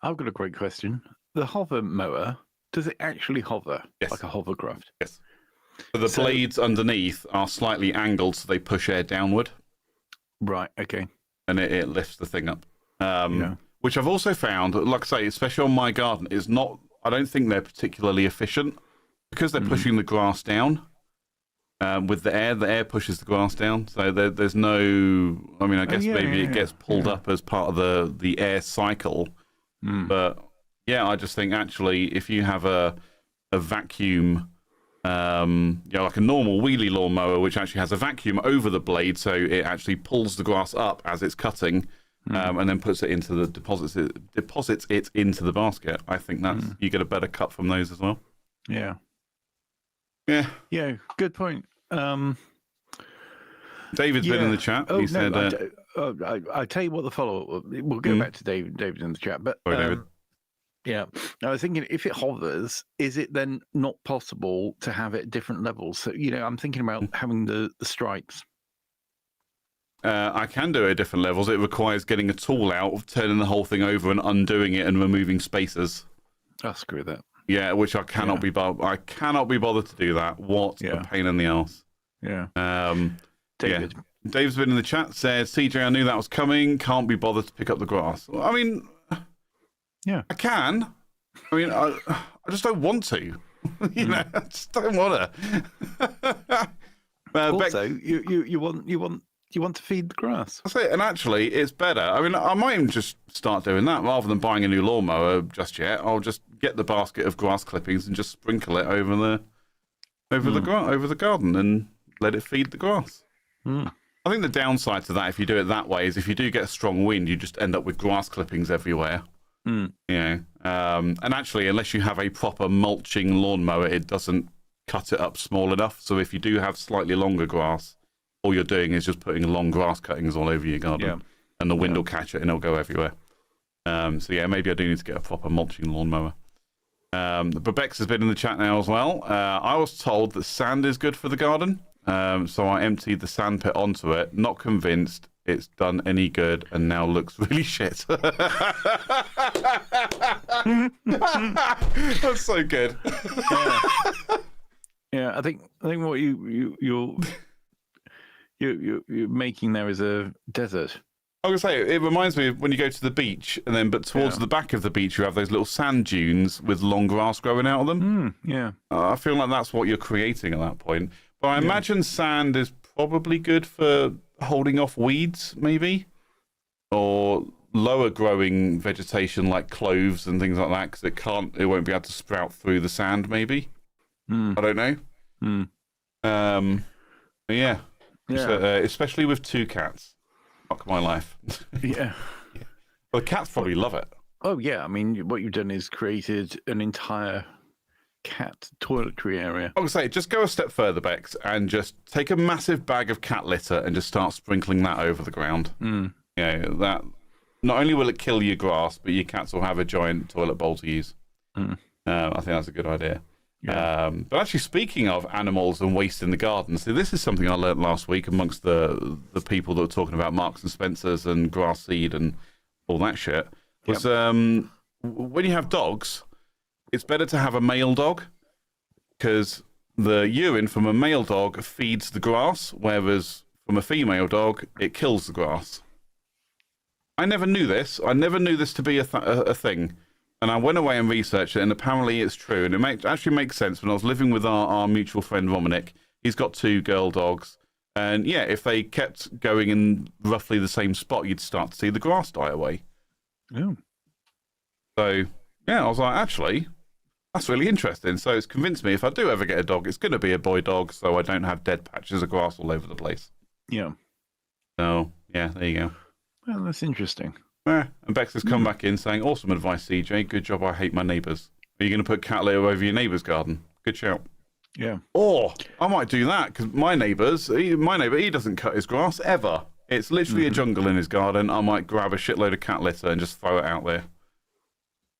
I've got a great question. The hover mower, does it actually hover? Yes. Like a hovercraft? Yes. So the blades underneath are slightly angled so they push air downward. Right, okay. And it lifts the thing up. Which I've also found, like I say, especially on my garden, I don't think they're particularly efficient because they're pushing the grass down with the air pushes the grass down. So there's no, I guess it gets pulled up as part of the air cycle. But yeah, I just think actually if you have a vacuum, like a normal wheelie lawnmower, which actually has a vacuum over the blade, so it actually pulls the grass up as it's cutting, and then puts it into the deposits it into the basket. I think that's you get a better cut from those as well. Yeah. Good point. David's been in the chat. He said, I tell you what the follow-up. We'll go back to David in the chat, but. Sorry, David. Yeah, I was thinking if it hovers, is it then not possible to have it at different levels? So, I'm thinking about having the stripes. I can do it at different levels. It requires getting a tool out, turning the whole thing over and undoing it and removing spacers. Oh, screw that. Yeah, which I cannot be bothered. I cannot be bothered to do that. What a pain in the arse. Yeah. David. Yeah. Dave's been in the chat, says, CJ, I knew that was coming. Can't be bothered to pick up the grass. I mean, yeah, I can. I mean, I just don't want to. You know, I just don't want to. Also, you want to feed the grass. That's it. And actually, it's better. I mean, I might even just start doing that rather than buying a new lawnmower just yet. I'll just get the basket of grass clippings and just sprinkle it over the garden and let it feed the grass. I think the downside to that, if you do it that way, is if you do get a strong wind, you just end up with grass clippings everywhere. You know, and actually, unless you have a proper mulching lawnmower, it doesn't cut it up small enough. So if you do have slightly longer grass, all you're doing is just putting long grass cuttings all over your garden, and the wind will catch it and it'll go everywhere. So yeah, maybe I do need to get a proper mulching lawnmower. But Bex has been in the chat now as well. I was told that sand is good for the garden. So I emptied the sand pit onto it, not convinced it's done any good, and now looks really shit. That's so good. Yeah, I think what you're making there is a desert. I was gonna say, it reminds me of when you go to the beach, and then but towards the back of the beach you have those little sand dunes with long grass growing out of them. I feel like that's what you're creating at that point. But I imagine sand is probably good for holding off weeds, maybe, or lower growing vegetation like cloves and things like that, because it won't be able to sprout through the sand. Maybe I don't know. Yeah. Especially with 2 cats. Fuck my life. Yeah. Well, the cats probably love it. Oh yeah, I mean, what you've done is created an entire cat toiletry area. I would say, just go a step further, Bex, and just take a massive bag of cat litter and just start sprinkling that over the ground. You know, that not only will it kill your grass, but your cats will have a giant toilet bowl to use. I think that's a good idea. But actually, speaking of animals and waste in the garden, so this is something I learned last week amongst the people that were talking about Marks and Spencers and grass seed and all that shit. Was when you have dogs, it's better to have a male dog, because the urine from a male dog feeds the grass, whereas from a female dog, it kills the grass. I never knew this. I never knew this to be a thing. And I went away and researched it, and apparently it's true. And it actually makes sense. When I was living with our mutual friend, Romanic, he's got 2 girl dogs. And yeah, if they kept going in roughly the same spot, you'd start to see the grass die away. Yeah. So, yeah, I was like, actually, that's really interesting. So it's convinced me if I do ever get a dog, it's going to be a boy dog, so I don't have dead patches of grass all over the place. Yeah. So, yeah, there you go. Well, that's interesting. Yeah. And Bex has come back in saying, awesome advice, CJ. Good job, I hate my neighbours. Are you going to put cat litter over your neighbour's garden? Good shout. Yeah. Or I might do that, because my neighbour, he doesn't cut his grass ever. It's literally a jungle in his garden. I might grab a shitload of cat litter and just throw it out there.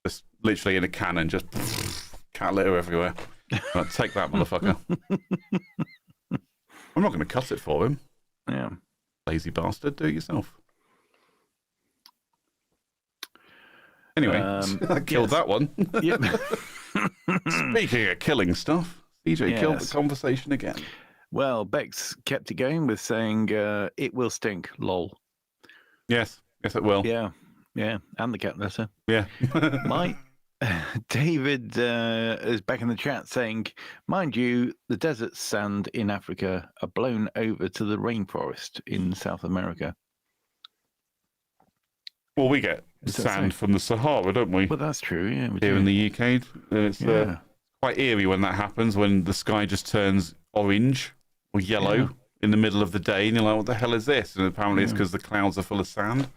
Just literally in a cannon, just cat litter everywhere. Right, take that, motherfucker. I'm not going to cut it for him. Yeah. Lazy bastard, do it yourself. Anyway, I killed that one. Yep. Speaking of killing stuff, CJ killed the conversation again. Well, Bex kept it going with saying, it will stink, lol. Yes, it will. Yeah, and the cat litter. Yeah. David is back in the chat saying, mind you, the desert sand in Africa are blown over to the rainforest in South America. Well, we get sand from the Sahara, don't we? Well, that's true, yeah. Here in the UK. It's quite eerie when that happens, when the sky just turns orange or yellow in the middle of the day, and you're like, what the hell is this? And apparently it's because the clouds are full of sand.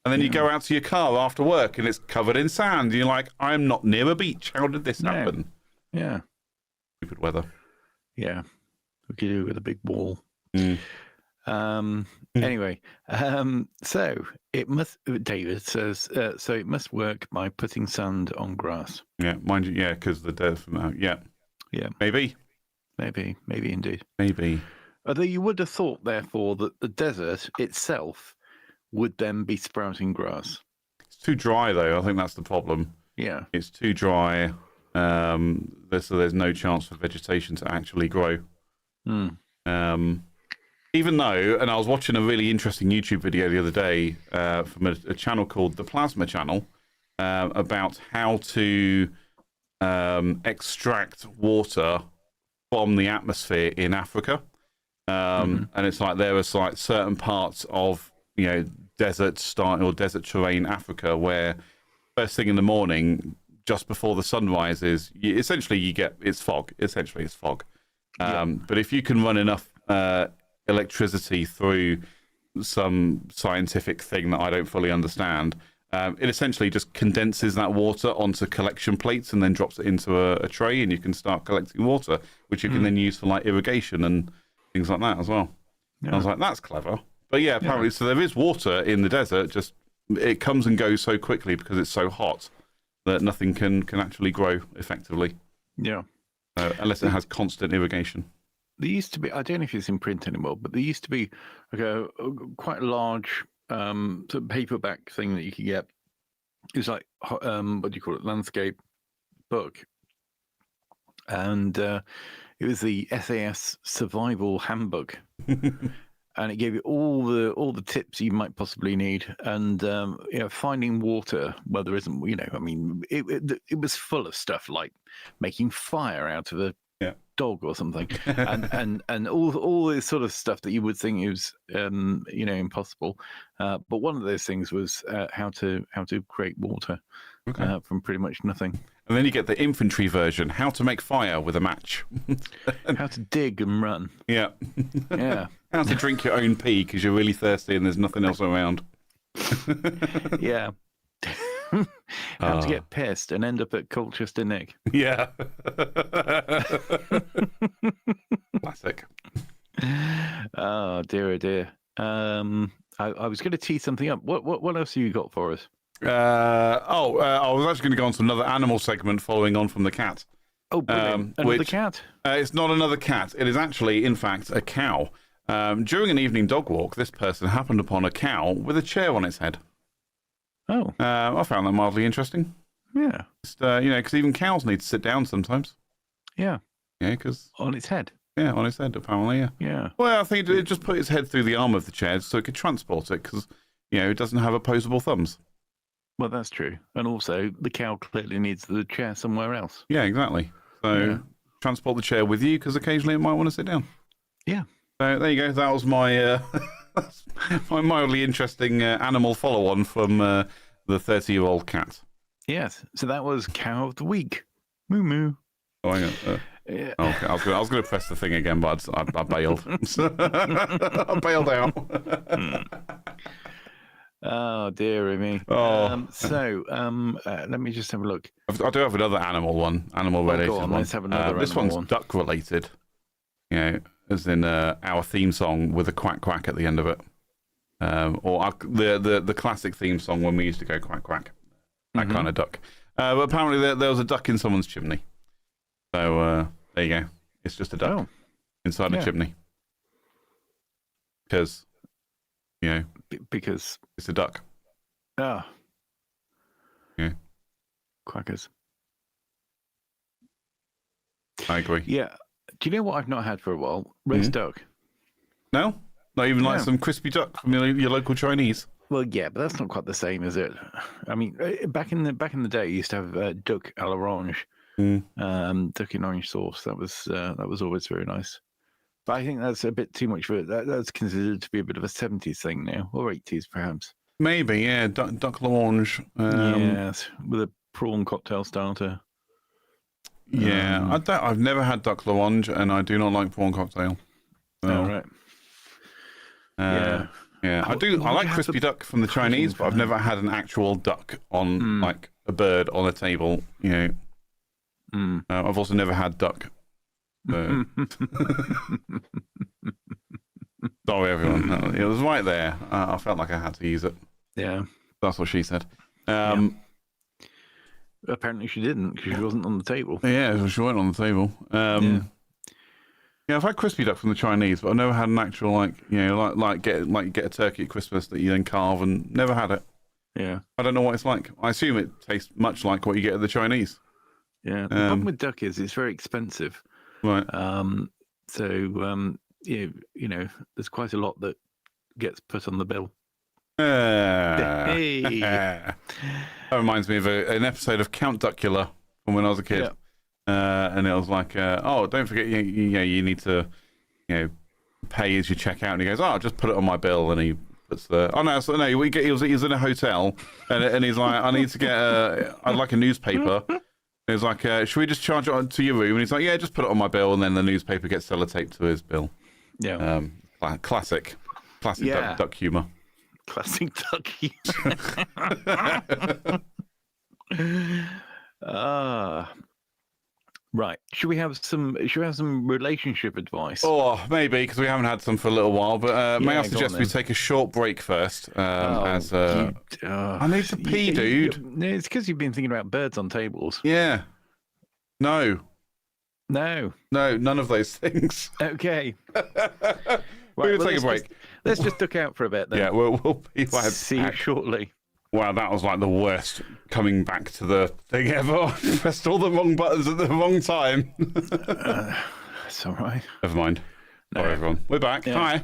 And then you go out to your car after work, and it's covered in sand. And you're like, I'm not near a beach. How did this happen? Yeah. Stupid weather. Yeah. We could do it with a big wall. Anyway, so it must, David says, so it must work by putting sand on grass. Yeah, mind you, because the death from out. Yeah. Maybe Indeed. Maybe. Although you would have thought, therefore, that the desert itself would then be sprouting grass. It's too dry, though. I think that's the problem. Yeah. It's too dry. So there's no chance for vegetation to actually grow. Even though, and I was watching a really interesting YouTube video the other day from a channel called the Plasma Channel about how to extract water from the atmosphere in Africa. And it's like there was like certain parts of desert style or desert terrain Africa where first thing in the morning, just before the sun rises, it's fog. Essentially, it's fog. But if you can run enough electricity through some scientific thing that I don't fully understand, it essentially just condenses that water onto collection plates and then drops it into a tray, and you can start collecting water, which you can then use for like irrigation and things like that as well. I was like, that's clever. But yeah, apparently, so there is water in the desert, just it comes and goes so quickly because it's so hot that nothing can actually grow effectively. Yeah. Unless it has constant irrigation. There used to be, I don't know if it's in print anymore, but there used to be like a quite large sort of paperback thing that you could get. It was like, what do you call it, landscape book. And it was the SAS Survival Handbook. And it gave you all the tips you might possibly need, and finding water where there isn't. I mean, it was full of stuff like making fire out of a dog or something, and all this sort of stuff that you would think is impossible. But one of those things was how to create water from pretty much nothing. And then you get the infantry version: how to make fire with a match, how to dig and run. Yeah. How to drink your own pee because you're really thirsty and there's nothing else around. Yeah. How to get pissed and end up at Colchester Nick. Yeah. Classic. Oh dear, oh dear. I was going to tee something up. What else have you got for us? I was actually going to go on to another animal segment following on from the cat. Oh, brilliant. Another cat? It's not another cat. It is actually, in fact, a cow. During an evening dog walk, this person happened upon a cow with a chair on its head. Oh. I found that mildly interesting. Yeah. Because even cows need to sit down sometimes. Yeah. Yeah, because... On its head? Yeah, on its head, apparently, yeah. Yeah. Well, I think it just put its head through the arm of the chair so it could transport it, because, it doesn't have opposable thumbs. Well, that's true. And also, the cow clearly needs the chair somewhere else. Yeah, exactly. So, transport the chair with you, because occasionally it might want to sit down. Yeah. So, there you go. That was my my mildly interesting animal follow-on from the 30-year-old cat. Yes. So that was Cow of the Week. Moo moo. Oh, hang on. Okay, I was going to press the thing again, but I bailed. I bailed out. Oh, dear me. Oh. Let me just have a look. I do have another animal related go on, one. let's have another this animal one's one. duck related. As in our theme song with a quack quack at the end of it. The classic theme song when we used to go quack quack. That kind of duck. But apparently there was a duck in someone's chimney. So there you go. It's just a duck inside a chimney. Because, because it's a duck. Ah. Yeah. Quackers. I agree. Yeah. Do you know what I've not had for a while? Roast duck. No? Not even like some crispy duck from your local Chinese? Well, yeah, but that's not quite the same, is it? I mean, back in the day, you used to have duck à l'orange, duck in orange sauce. That was always very nice. But I think that's a bit too much for it. That's considered to be a bit of a 70s thing now, or 80s perhaps. Maybe, yeah. Duck l'orange. Yes, with a prawn cocktail starter. Yeah, I've never had duck l'orange, and I do not like prawn cocktail. Oh, right. Yeah. I like crispy duck from the Chinese, but I've never had an actual duck on like a bird on a table. I've also never had duck. Sorry, everyone. It was right there. I felt like I had to use it. Yeah, that's what she said. Apparently, she didn't because she wasn't on the table. Yeah, she wasn't on the table. Yeah, I've had crispy duck from the Chinese, but I've never had an actual get a turkey at Christmas that you then carve, and never had it. Yeah, I don't know what it's like. I assume it tastes much like what you get at the Chinese. Yeah. The problem with duck is it's very expensive. Right. There's quite a lot that gets put on the bill. Hey. That reminds me of an episode of Count Duckula from when I was a kid. Yeah. And it was like, don't forget, you need to, pay as you check out. And he goes, just put it on my bill. And he puts he was in a hotel, and he's like, I need to get I'd like a newspaper. And he's like, should we just charge it to your room? And he's like, yeah, just put it on my bill. And then the newspaper gets sellotaped to his bill. Yeah. Classic duck humor. Classic duck humor. Right. Should we have some relationship advice? Oh, maybe, because we haven't had some for a little while. But may I suggest we take a short break first? I need to pee, dude. It's because you've been thinking about birds on tables. Yeah. No, none of those things. Okay. We'll take a break. Let's just duck out for a bit then. Yeah, we'll be back. See you shortly. Wow, that was like the worst coming back to the thing ever. Pressed all the wrong buttons at the wrong time. It's all right. Never mind. No. Sorry, everyone. We're back. Yeah, Hi.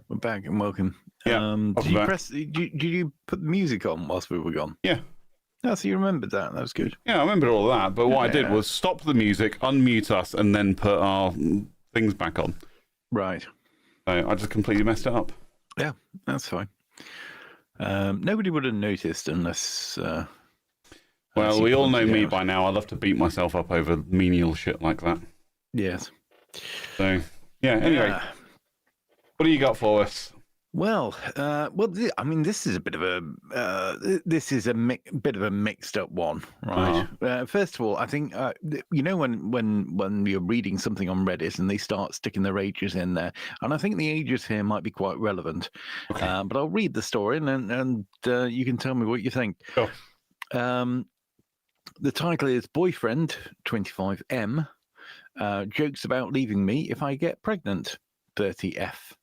We're back and welcome. Yeah, did you put the music on whilst we were gone? Yeah. Oh, so you remembered that. That was good. Yeah, I remember all that. But what I did was stop the music, unmute us, and then put our things back on. Right. So I just completely messed it up. Yeah, that's fine. Nobody would have noticed unless. Well, we all know me by now. I love to beat myself up over menial shit like that. Yes. So, yeah. Anyway, what do you got for us? Well, I mean, this is a bit of a bit of a mixed up one, right? First of all, I think when you're reading something on Reddit and they start sticking their ages in there, and I think the ages here might be quite relevant. Okay. But I'll read the story and you can tell me what you think. Sure. The title is "Boyfriend 25M jokes about leaving me if I get pregnant 30F."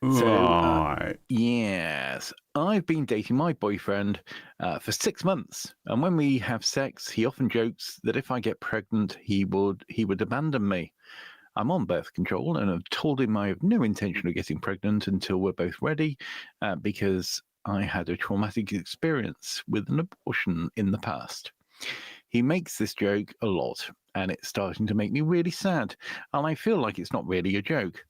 So, yes, I've been dating my boyfriend for 6 months, and when we have sex, he often jokes that if I get pregnant, he would abandon me. I'm on birth control, and I've told him I have no intention of getting pregnant until we're both ready, because I had a traumatic experience with an abortion in the past. He makes this joke a lot, and it's starting to make me really sad, and I feel like it's not really a joke.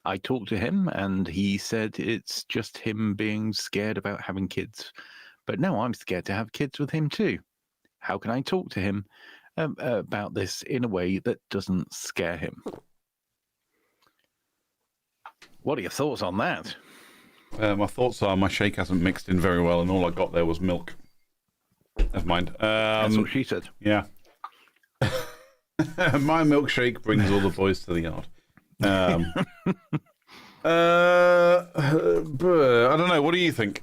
I talked to him and he said it's just him being scared about having kids. But now I'm scared to have kids with him too. How can I talk to him about this in a way that doesn't scare him? What are your thoughts on that? My thoughts are my shake hasn't mixed in very well and all I got there was milk. Never mind. That's what she said. Yeah. My milkshake brings all the boys to the yard. I don't know. What do you think?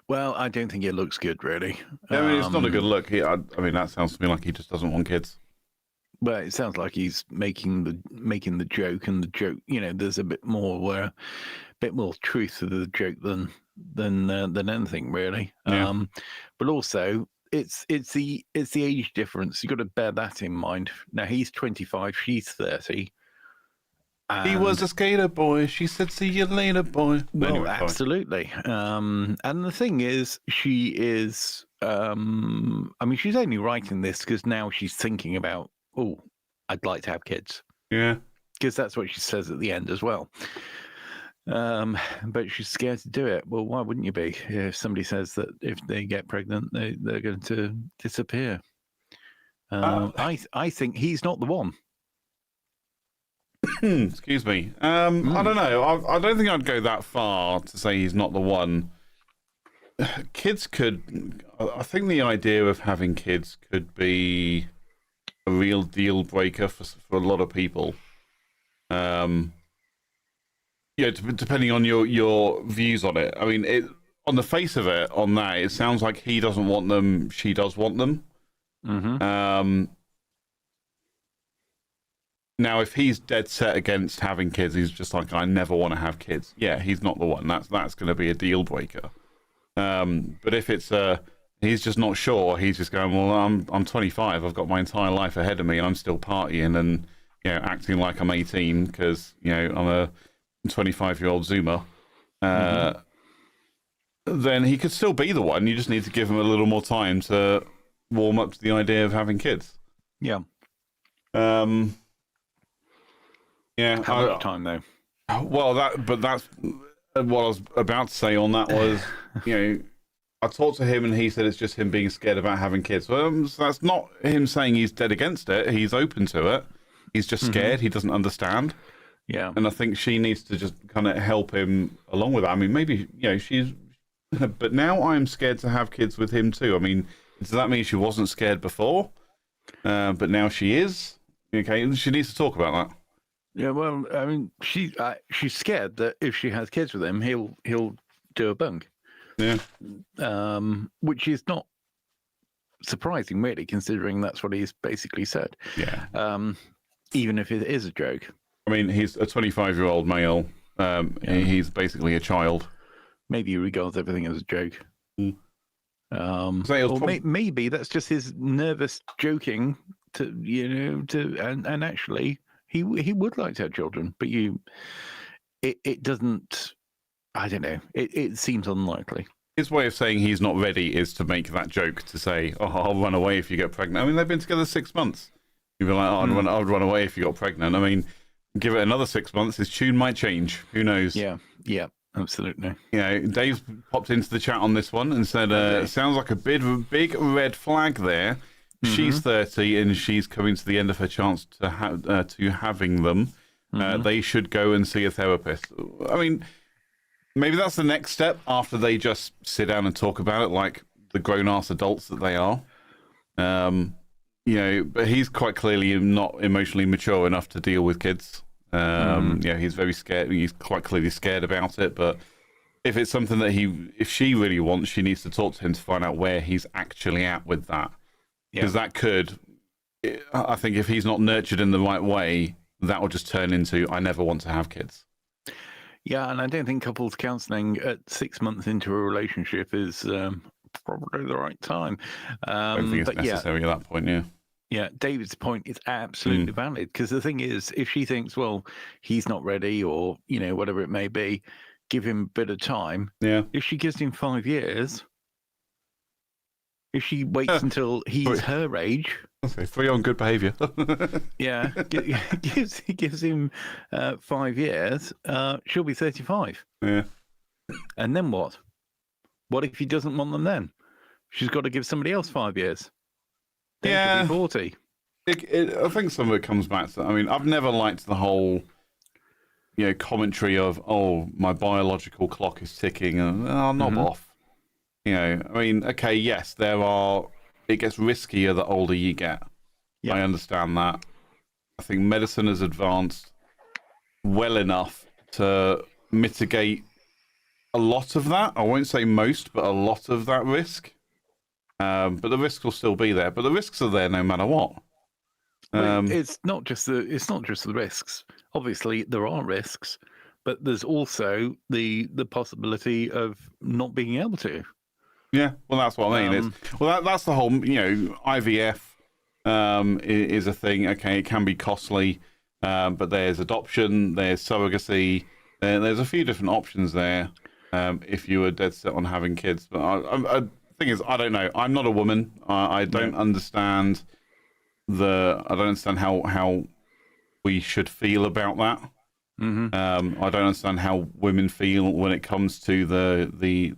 Well, I don't think it looks good, really. I mean, it's not a good look. I mean, that sounds to me like he just doesn't want kids. Well, it sounds like he's making the joke, and the joke, there's a bit more truth to the joke than anything, really. Yeah. But also, it's the age difference. You've got to bear that in mind. Now he's 25, she's 30. He was a skater boy. She said, "See you later, boy." Well, anyway, absolutely. And the thing is, she is. I mean, she's only writing this because now she's thinking about, I'd like to have kids. Yeah. Because that's what she says at the end as well. But she's scared to do it. Well, why wouldn't you be? If somebody says that if they get pregnant, they're going to disappear. I think he's not the one. Excuse me. I don't know. I don't think I'd go that far to say he's not the one. Kids could. I think the idea of having kids could be a real deal breaker for a lot of people. Depending on your views on it. I mean, on the face of it, on that, it sounds like he doesn't want them. She does want them. Mm-hmm. Now, if he's dead set against having kids, he's just like, I never want to have kids. Yeah, he's not the one. That's going to be a deal breaker. But if it's He's just not sure. He's just going, well, I'm 25. I've got my entire life ahead of me, and I'm still partying and acting like I'm 18 because I'm a 25-year-old Zoomer. Then he could still be the one. You just need to give him a little more time to warm up to the idea of having kids. Yeah. Yeah. How much time though? Well, that's what I was about to say on that was, I talked to him and he said it's just him being scared about having kids. So that's not him saying he's dead against it. He's open to it. He's just scared. He doesn't understand. Yeah. And I think she needs to just kind of help him along with that. I mean, maybe, she's, but now I'm scared to have kids with him too. I mean, does that mean she wasn't scared before? But now she is? Okay, she needs to talk about that. Yeah, well, I mean, she's scared that if she has kids with him, he'll do a bunk. Yeah. Which is not surprising, really, considering that's what he's basically said. Yeah. Even if it is a joke. I mean, he's a 25-year-old male. He's basically a child. Maybe he regards everything as a joke. So maybe that's just his nervous joking and actually he would like to have children, but it doesn't. I don't know. It seems unlikely. His way of saying he's not ready is to make that joke to say, "Oh, I'll run away if you get pregnant." I mean, they've been together 6 months. You'd be like, "Oh, I'd run away if you got pregnant." I mean, give it another 6 months, his tune might change. Who knows? Yeah, absolutely. Dave popped into the chat on this one and said, "Sounds like a big red flag there." She's 30 and she's coming to the end of her chance to having them. They should go and see a therapist. I mean, maybe that's the next step after they just sit down and talk about it like the grown-ass adults that they are. But he's quite clearly not emotionally mature enough to deal with kids. He's very scared. He's quite clearly scared about it. But if it's something that if she really wants, she needs to talk to him to find out where he's actually at with that. Because that could, I think if he's not nurtured in the right way, that will just turn into, I never want to have kids. Yeah, and I don't think couples counselling at 6 months into a relationship is probably the right time. I don't think it's necessary at that point, yeah. Yeah, David's point is absolutely valid, because the thing is, if she thinks, well, he's not ready or, whatever it may be, give him a bit of time. Yeah. If she gives him 5 years, if she waits until he's her age. Okay, 3 on good behaviour. Yeah, gives him 5 years, she'll be 35. Yeah. And then what? What if he doesn't want them then? She's got to give somebody else 5 years. Then she'll be 40. I think some of it comes back to, I mean, I've never liked the whole, commentary of, oh, my biological clock is ticking and I'll knob off. I mean, okay, yes, it gets riskier the older you get. Yeah. I understand that. I think medicine has advanced well enough to mitigate a lot of that. I won't say most, but a lot of that risk. But the risks will still be there. But the risks are there no matter what. It's not just the risks. Obviously, there are risks, but there's also the possibility of not being able to. Yeah, well, that's what I mean. That's the whole, IVF is a thing. Okay, it can be costly, but there's adoption, there's surrogacy, there's a few different options there if you were dead set on having kids. But the thing is, I don't know. I'm not a woman. I don't understand how we should feel about that. I don't understand how women feel when it comes to the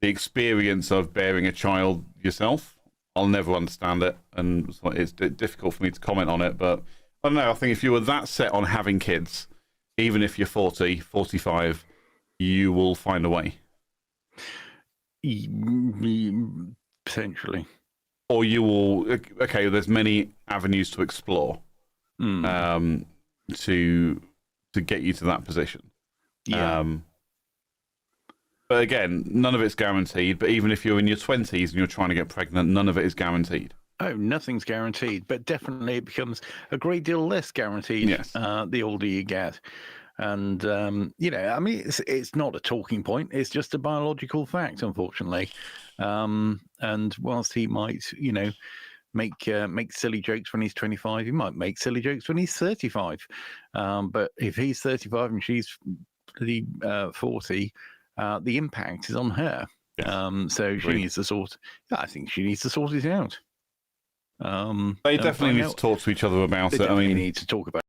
experience of bearing a child yourself. I'll never understand it, and it's difficult for me to comment on it, but I don't know. I think if you were that set on having kids, even if you're 40, 45, you will find a way. Potentially. Or you will, okay, there's many avenues to explore to get you to that position. Yeah. But again, none of it's guaranteed. But even if you're in your 20s and you're trying to get pregnant, none of it is guaranteed. Oh, nothing's guaranteed, but definitely it becomes a great deal less guaranteed the older you get. And I mean, it's not a talking point. It's just a biological fact, unfortunately. And whilst he might, make silly jokes when he's 25, he might make silly jokes when he's 35. But if he's 35 and she's 40, the impact is on her. Yes. So she needs to sort. I think she needs to sort it out. They definitely need to talk to each other about it. I mean, need to talk about.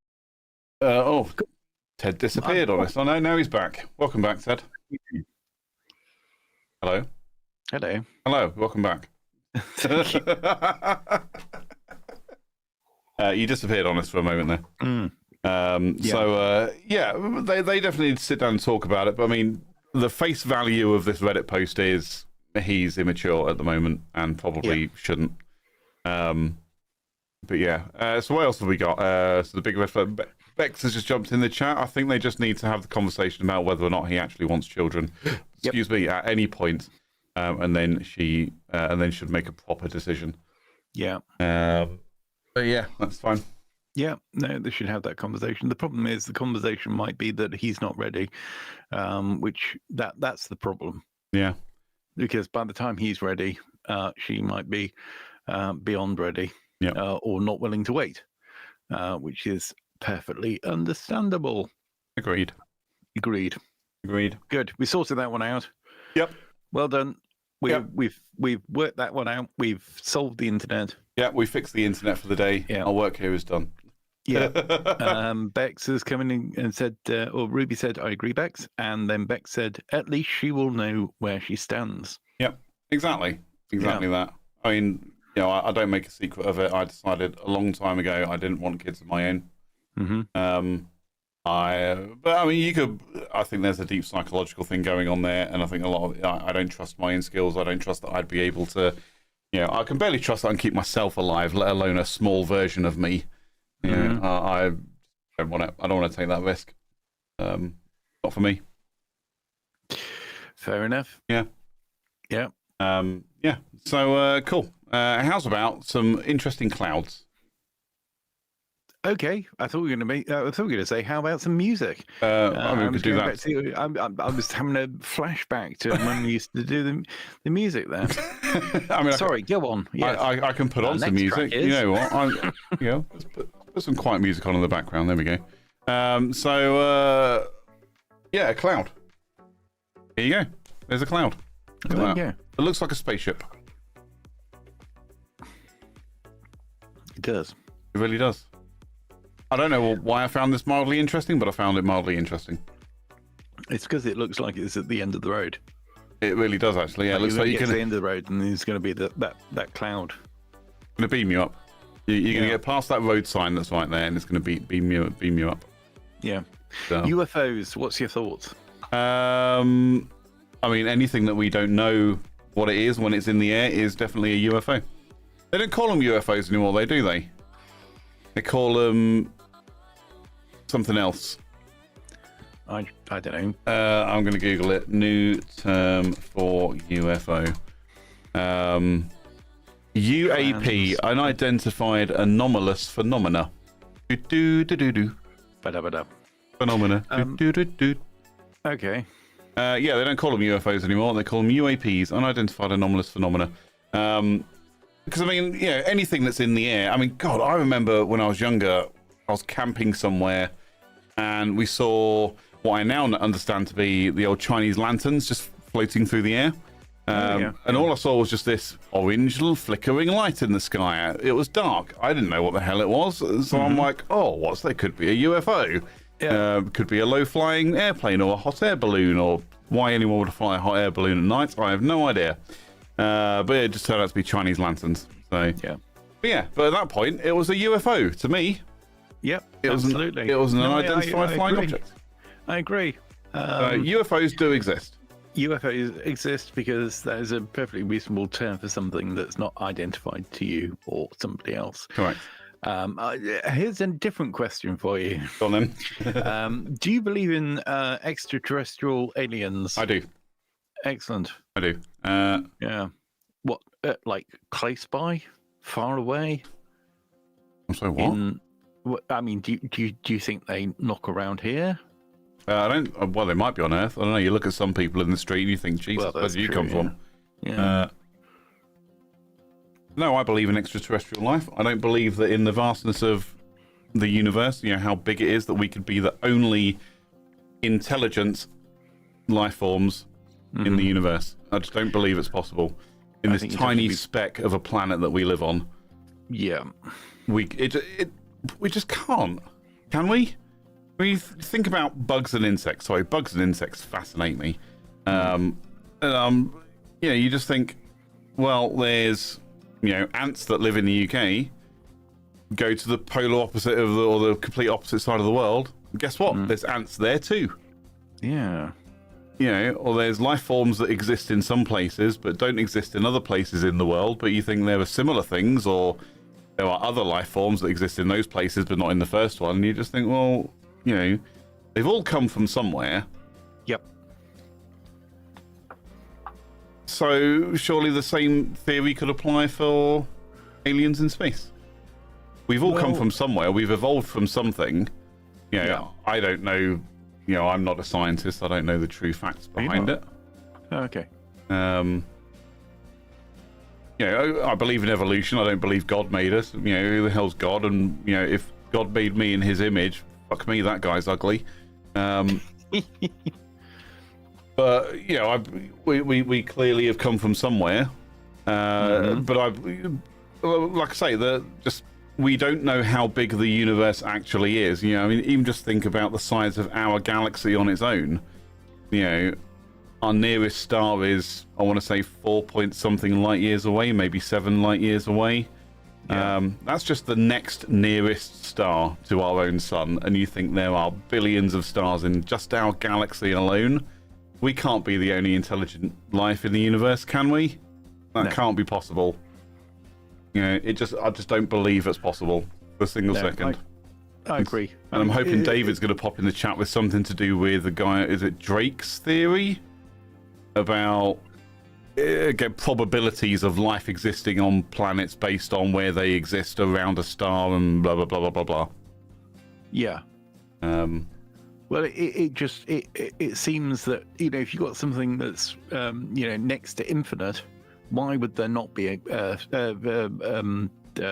Ted disappeared on us. Oh no, now he's back. Welcome back, Ted. Hello. Hello. Hello. Welcome back. You disappeared on us for a moment there. So they definitely need to sit down and talk about it. But I mean, the face value of this Reddit post is he's immature at the moment and probably shouldn't. But yeah. So what else have we got? So the big red flag. Bex has just jumped in the chat. I think they just need to have the conversation about whether or not he actually wants children. Excuse me, at any point, and then she should make a proper decision. Yeah. But yeah, that's fine. Yeah, no, they should have that conversation. The problem is the conversation might be that he's not ready, which that's the problem. Yeah. Because by the time he's ready, she might be beyond ready, or not willing to wait, which is perfectly understandable. Agreed. Good. We sorted that one out. Yep. Well done. We've worked that one out. We've solved the internet. Yeah, we fixed the internet for the day. Yeah. Our work here is done. Yeah. Bex has come in and said, or Ruby said, I agree, Bex. And then Bex said, at least she will know where she stands. Yep. Exactly that. I mean, I don't make a secret of it. I decided a long time ago I didn't want kids of my own. Mm-hmm. But I mean, I think there's a deep psychological thing going on there, and I think a lot of I don't trust my own skills. I don't trust that I'd be able to, I can barely trust that I can keep myself alive, let alone a small version of me. I don't want to. I don't want to take that risk. Not for me. Fair enough. Yeah. So cool. How's about some interesting clouds? Okay, I thought we were going to say, how about some music? I mean, we could do that. I was having a flashback to when we used to do the music there. I mean, sorry, go on. Yes. I can put on some music. You know what? Let's put some quiet music on in the background. There we go. A cloud. Here you go. There's a cloud. Look at that. It looks like a spaceship. It does. It really does. I don't know why I found this mildly interesting, but I found it mildly interesting. It's because it looks like it's at the end of the road. It really does, actually. Yeah, it looks like you can. At the end of the road, and there's going to be that cloud. Going to beam you up. You're going to get past that road sign that's right there, and it's going to beam you up. Yeah. So. UFOs. What's your thoughts? I mean, anything that we don't know what it is when it's in the air is definitely a UFO. They don't call them UFOs anymore, do they? They call them something else. I don't know. I'm going to Google it. New term for UFO. UAP, unidentified anomalous phenomena. Phenomena. Okay. They don't call them UFOs anymore. They call them UAPs, unidentified anomalous phenomena. Because, I mean, anything that's in the air. I mean, God, I remember when I was younger, I was camping somewhere and we saw what I now understand to be the old Chinese lanterns just floating through the air. And all I saw was just this orange little flickering light in the sky. It was dark. I didn't know what the hell it was. So I'm like, that could be a UFO. Yeah. Could be a low-flying airplane or a hot air balloon, or why anyone would fly a hot air balloon at night, I have no idea. But it just turned out to be Chinese lanterns. So but at that point, it was a UFO to me. Yep, absolutely. It was an unidentified flying object. I agree. UFOs do exist. UFOs exist because that is a perfectly reasonable term for something that's not identified to you or somebody else. Correct. Here's a different question for you. Go on then. Do you believe in extraterrestrial aliens? I do. Excellent. I do. Yeah. What, like close by, far away? I'm sorry, what? I mean, do you think they knock around here? I don't. Well, they might be on Earth. I don't know. You look at some people in the street and you think, Jesus, where do you come from? Yeah. No, I believe in extraterrestrial life. I don't believe that in the vastness of the universe, how big it is, that we could be the only intelligent life forms in the universe. I just don't believe it's possible in this tiny speck of a planet that we live on. Yeah. We just can't. Can we? When you think about bugs and insects, bugs and insects fascinate me. You just think, well, there's, ants that live in the UK, go to the polar opposite or the complete opposite side of the world. Guess what? There's ants there too. Yeah. Or there's life forms that exist in some places but don't exist in other places in the world, but you think there are similar things, or there are other life forms that exist in those places but not in the first one. And you just think, well, they've all come from somewhere. Yep. So surely the same theory could apply for aliens in space. We've all come from somewhere. We've evolved from something. I don't know. I'm not a scientist. I don't know the true facts behind it. Oh, okay. I believe in evolution. I don't believe God made us. Who the hell's God? And if God made me in His image, fuck me, that guy's ugly. But we clearly have come from somewhere. But like I say, we don't know how big the universe actually is. Even just think about the size of our galaxy on its own. Our nearest star is, I want to say, 4 point something light years away, maybe 7 light years away. Yeah. That's just the next nearest star to our own sun, and you think there are billions of stars in just our galaxy alone. We can't be the only intelligent life in the universe, can we? That can't be possible. I just don't believe it's possible for a single second. I agree. And I'm hoping David's going to pop in the chat with something to do with the guy, is it Drake's theory? About probabilities of life existing on planets based on where they exist around a star and blah, blah, blah, blah, blah, blah. Yeah. Well, it seems that, if you've got something that's, next to infinite, why would there not be a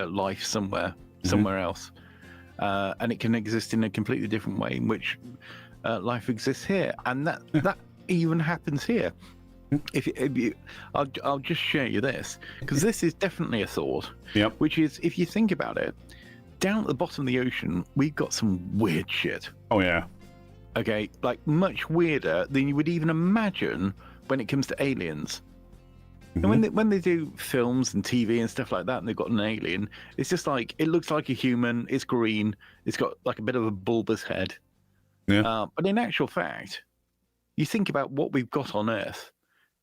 life somewhere else? And it can exist in a completely different way in which life exists here, and that even happens here. I'll just share you this, because this is definitely a thought. Yep. Which is, if you think about it, down at the bottom of the ocean, we've got some weird shit. Oh yeah. Okay, like much weirder than you would even imagine when it comes to aliens. And when they do films and TV and stuff like that, and they've got an alien, it's just like, it looks like a human. It's green. It's got like a bit of a bulbous head. Yeah. But in actual fact, you think about what we've got on Earth,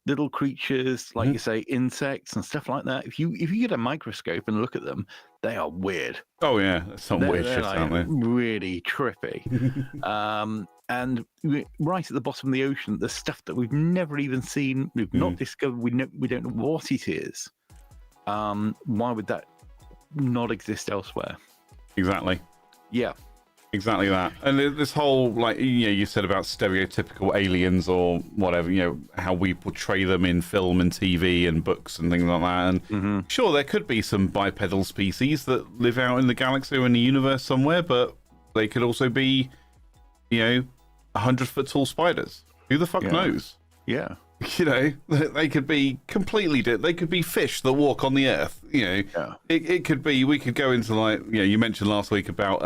little creatures, like you say, insects and stuff like that. If you get a microscope and look at them, they are weird. Oh yeah, some weird shit, aren't they? Really trippy. And right at the bottom of the ocean, there's stuff that we've never even seen, we've not discovered, we don't know what it is. Why would that not exist elsewhere? Exactly. Yeah. Exactly that. And this whole, you said about stereotypical aliens or whatever, how we portray them in film and TV and books and things like that. And sure, there could be some bipedal species that live out in the galaxy or in the universe somewhere, but they could also be, 100-foot tall spiders. Who the fuck knows? Yeah. They could be completely they could be fish that walk on the earth. It could be, we could go into you mentioned last week about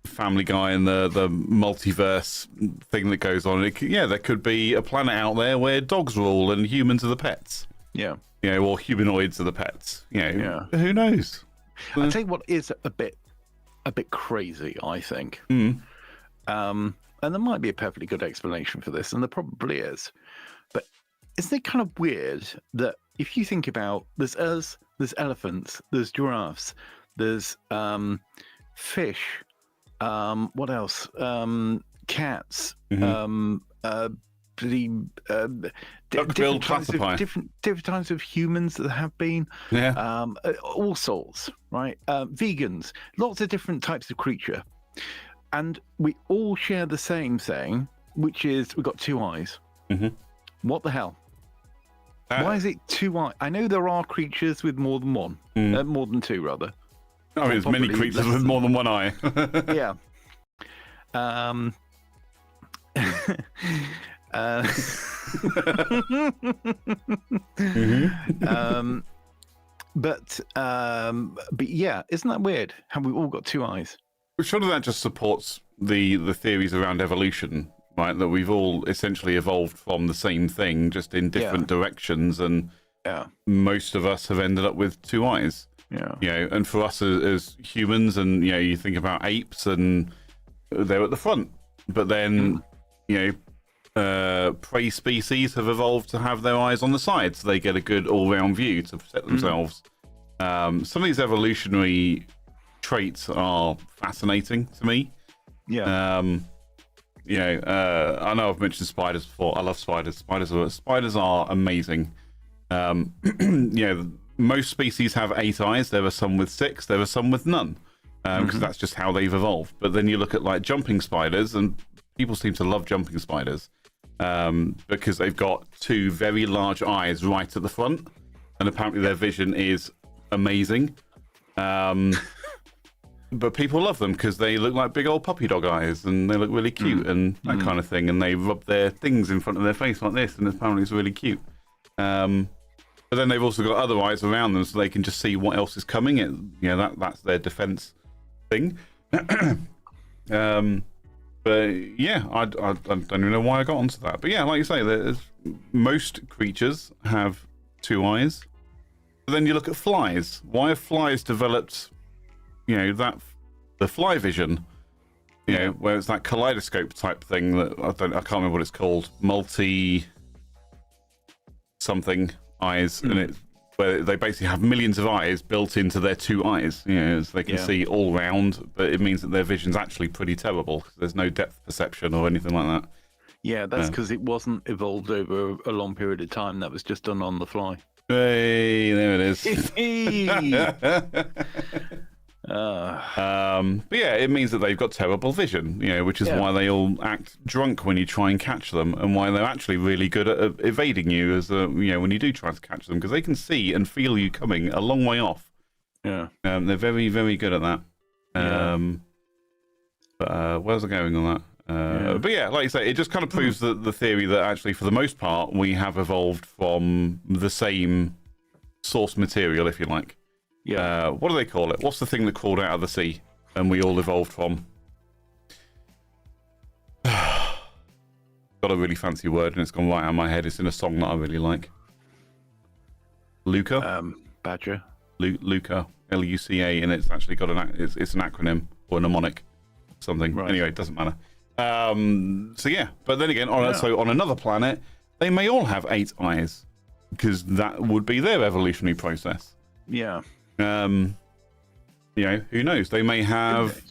Family Guy and the multiverse thing that goes on. There could be a planet out there where dogs rule and humans are the pets. Yeah. Or humanoids are the pets. Who knows? I'll tell you what is a bit crazy, I think. And there might be a perfectly good explanation for this, and there probably is. But isn't it kind of weird that if you think about, there's us, there's elephants, there's giraffes, there's fish, what else? Cats, duck-billed platypi. Different types of humans that have been, all sorts, right? Vegans, lots of different types of creature. And we all share the same thing, which is we've got two eyes. Mm-hmm. What the hell? Why is it two eyes? I know there are creatures with more than one, more than two, rather. I mean, there's many creatures with more than one eye. Yeah. But yeah, isn't that weird? How we've all got two eyes? But surely that just supports the theories around evolution, right? That we've all essentially evolved from the same thing, just in different directions, and most of us have ended up with two eyes. Yeah. You know, and for us as humans, and you know, you think about apes, and they're at the front, but then you know, prey species have evolved to have their eyes on the side, so they get a good all-round view to protect themselves. Some of these evolutionary traits are fascinating to me. Yeah. You know, I know I've mentioned spiders before. I love spiders. Spiders are amazing. You know, most species have 8 eyes. There are some with 6. There are some with none, because that's just how they've evolved. But then you look at like jumping spiders, and people seem to love jumping spiders because they've got 2 very large eyes right at the front, and apparently their vision is amazing. But people love them because they look like big old puppy dog eyes, and they look really cute and that kind of thing. And they rub their things in front of their face like this, and apparently it's really cute. But then they've also got other eyes around them, so they can just see what else is coming. You know, that's their defense thing. But yeah, I don't even know why I got onto that. But yeah, like you say, most creatures have 2 eyes. But then you look at flies. Why have flies developed, you know, the fly vision? You know, where it's that kaleidoscope type thing that I can't remember what it's called. Multi something eyes, and it's where they basically have millions of eyes built into their 2 eyes, you know, so they can see all round, but it means that their vision's actually pretty terrible because there's no depth perception or anything like that. Yeah, that's because it wasn't evolved over a long period of time. That was just done on the fly. Hey, there it is. But yeah, it means that they've got terrible vision, you know, which is why they all act drunk when you try and catch them, and why they're actually really good at evading you, as you know, when you do try to catch them, because they can see and feel you coming a long way off. Yeah, they're very, very good at that. But where's I going on that? But yeah, like you say, it just kind of proves the theory that actually, for the most part, we have evolved from the same source material, if you like. Yeah. What do they call it? What's the thing that crawled out of the sea and we all evolved from? Got a really fancy word and it's gone right out of my head. It's in a song that I really like. Luca? Badger. Luca. Luca, and it's actually got it's an acronym or a mnemonic, something. Right. Anyway, it doesn't matter. So yeah, but then again, so on another planet, they may all have 8 eyes because that would be their evolutionary process. Yeah. You know, who knows? They may have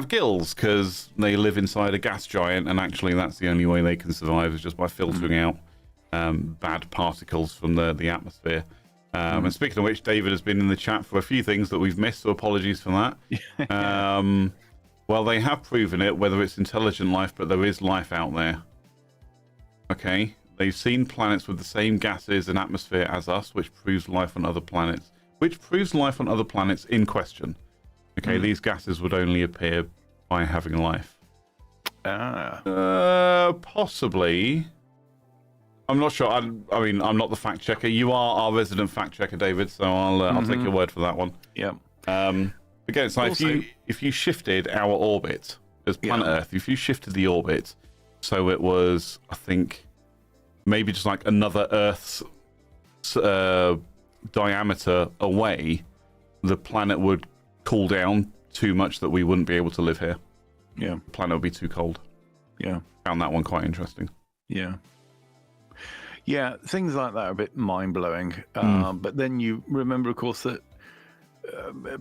gills because they live inside a gas giant, and actually that's the only way they can survive is just by filtering out bad particles from the atmosphere. And speaking of which, David has been in the chat for a few things that we've missed, so apologies for that. Well, they have proven it, whether it's intelligent life, but there is life out there. Okay, they've seen planets with the same gases and atmosphere as us, which proves life on other planets. In question. Okay, these gases would only appear by having life. Possibly. I'm not sure. I mean, I'm not the fact checker. You are our resident fact checker, David. So I'll take your word for that one. Yeah. Again, so also, if you shifted our orbit as planet Earth, if you shifted the orbit, so it was, I think, maybe just like another Earth's diameter away, the planet would cool down too much that we wouldn't be able to live here. Yeah, the planet would be too cold. Yeah, found that one quite interesting. Yeah, things like that are a bit mind-blowing. But then you remember, of course, that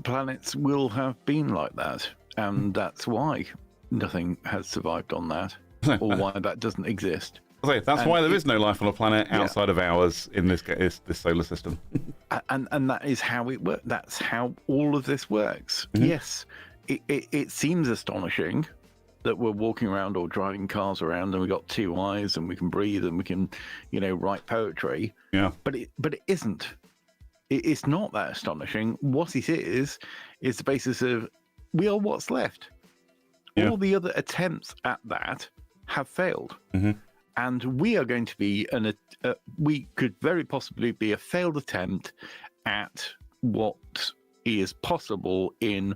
planets will have been like that, and that's why nothing has survived on that, or why that doesn't exist. That's why there is no life on a planet outside of ours in this solar system. and that is how it works. That's how all of this works. Yes, it seems astonishing that we're walking around or driving cars around and we've got two eyes and we can breathe and we can, write poetry. Yeah. But it isn't. It's not that astonishing. What it is the basis of we are what's left. Yeah. All the other attempts at that have failed. Mm-hmm. And we are going to be we could very possibly be a failed attempt at what is possible in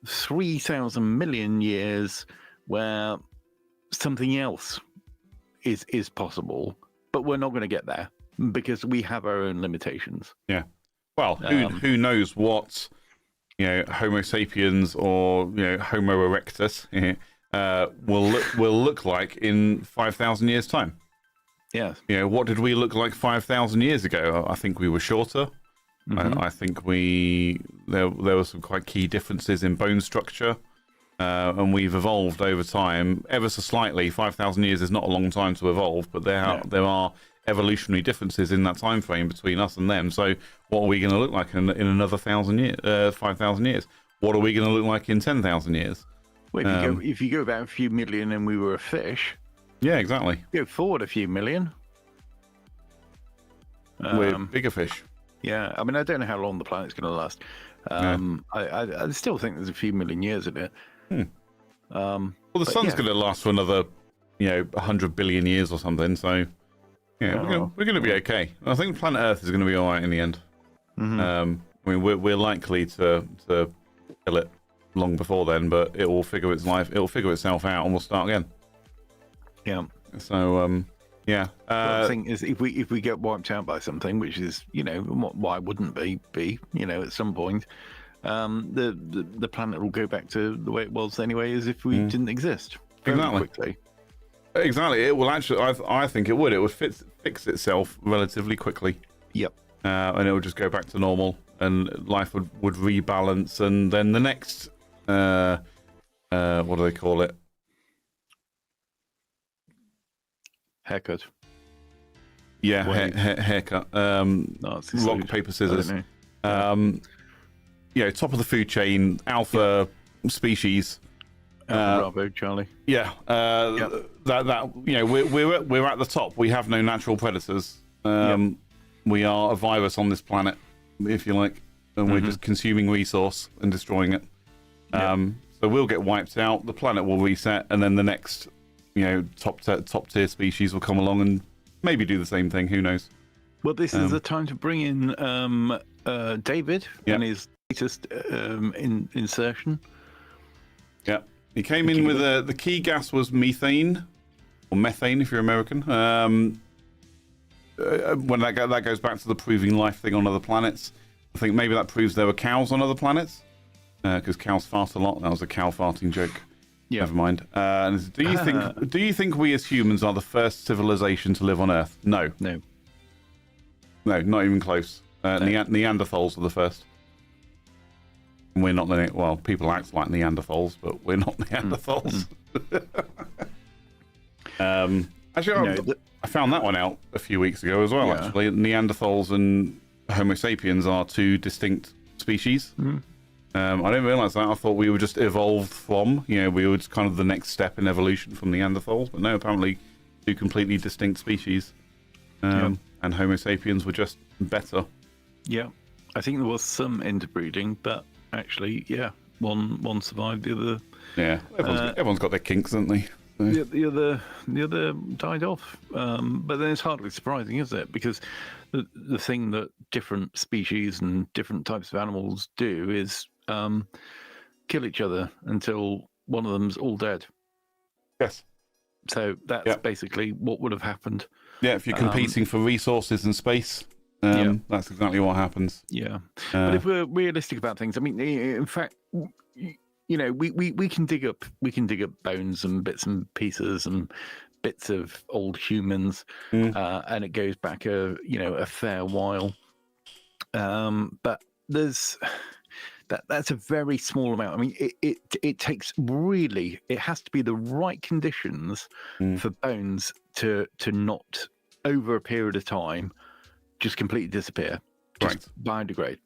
3,000 million years, where something else is possible, but we're not going to get there because we have our own limitations. Yeah. Well, who knows what Homo sapiens or Homo erectus will look like in 5,000 years' time. Yes. What did we look like 5,000 years ago? I think we were shorter. Mm-hmm. I think there were some quite key differences in bone structure, and we've evolved over time ever so slightly. 5,000 years is not a long time to evolve, but there are evolutionary differences in that time frame between us and them. So what are we going to look like in another 5,000 years? What are we going to look like in 10,000 years? Well, if you go back a few million and we were a fish. Yeah, exactly. Go forward a few million. We're bigger fish. Yeah, I mean, I don't know how long the planet's going to last. I still think there's a few million years in it. Well, the sun's going to last for another, 100 billion years or something. So, we're going to be okay. I think planet Earth is going to be all right in the end. Mm-hmm. I mean, we're likely to kill it long before then, but it will figure itself out, and we'll start again. Yeah. So, yeah. The thing is, if we get wiped out by something, which is, why wouldn't be, at some point, the planet will go back to the way it was anyway, as if we didn't exist. Exactly. Quickly. Exactly. It will actually. I think it would. It would fix itself relatively quickly. Yep. And it would just go back to normal, and life would rebalance, and then the next, what do they call it? Haircut. Yeah, haircut. Rock, paper, scissors. Top of the food chain, alpha species. Bravo, Charlie. Yeah. We're at the top. We have no natural predators. We are a virus on this planet, if you like, and we're just consuming resource and destroying it. So we'll get wiped out. The planet will reset, and then the next, top tier species will come along and maybe do the same thing. Who knows? Well, this is the time to bring in David and his latest insertion. Yeah, he came in with the key gas was methane, or methane if you're American. When that goes back to the proving life thing on other planets, I think maybe that proves there were cows on other planets, because cows fart a lot. That was a cow farting joke. Yeah. Never mind. Do you think we as humans are the first civilization to live on Earth? No. No, not even close. Neanderthals were the first. We're not people act like Neanderthals, but we're not Neanderthals. Actually, I found that one out a few weeks ago as well. Yeah. Actually, Neanderthals and Homo sapiens are two distinct species. I didn't realize that. I thought we were just evolved from, we were just kind of the next step in evolution from Neanderthals, but no, apparently two completely distinct species. And Homo sapiens were just better. Yeah, I think there was some interbreeding, but actually, one survived, the other. Yeah, everyone's got their kinks, haven't they? So. The other died off. But then it's hardly surprising, is it? Because the thing that different species and different types of animals do is kill each other until one of them's all dead. Yes. So that's basically what would have happened. Yeah, if you're competing for resources and space, that's exactly what happens. Yeah. But if we're realistic about things, I mean, in fact, we can dig up bones and bits and pieces and bits of old humans, and it goes back a fair while. But that's a very small amount. I mean, it takes it has to be the right conditions for bones to not over a period of time just completely disappear, just biodegrade.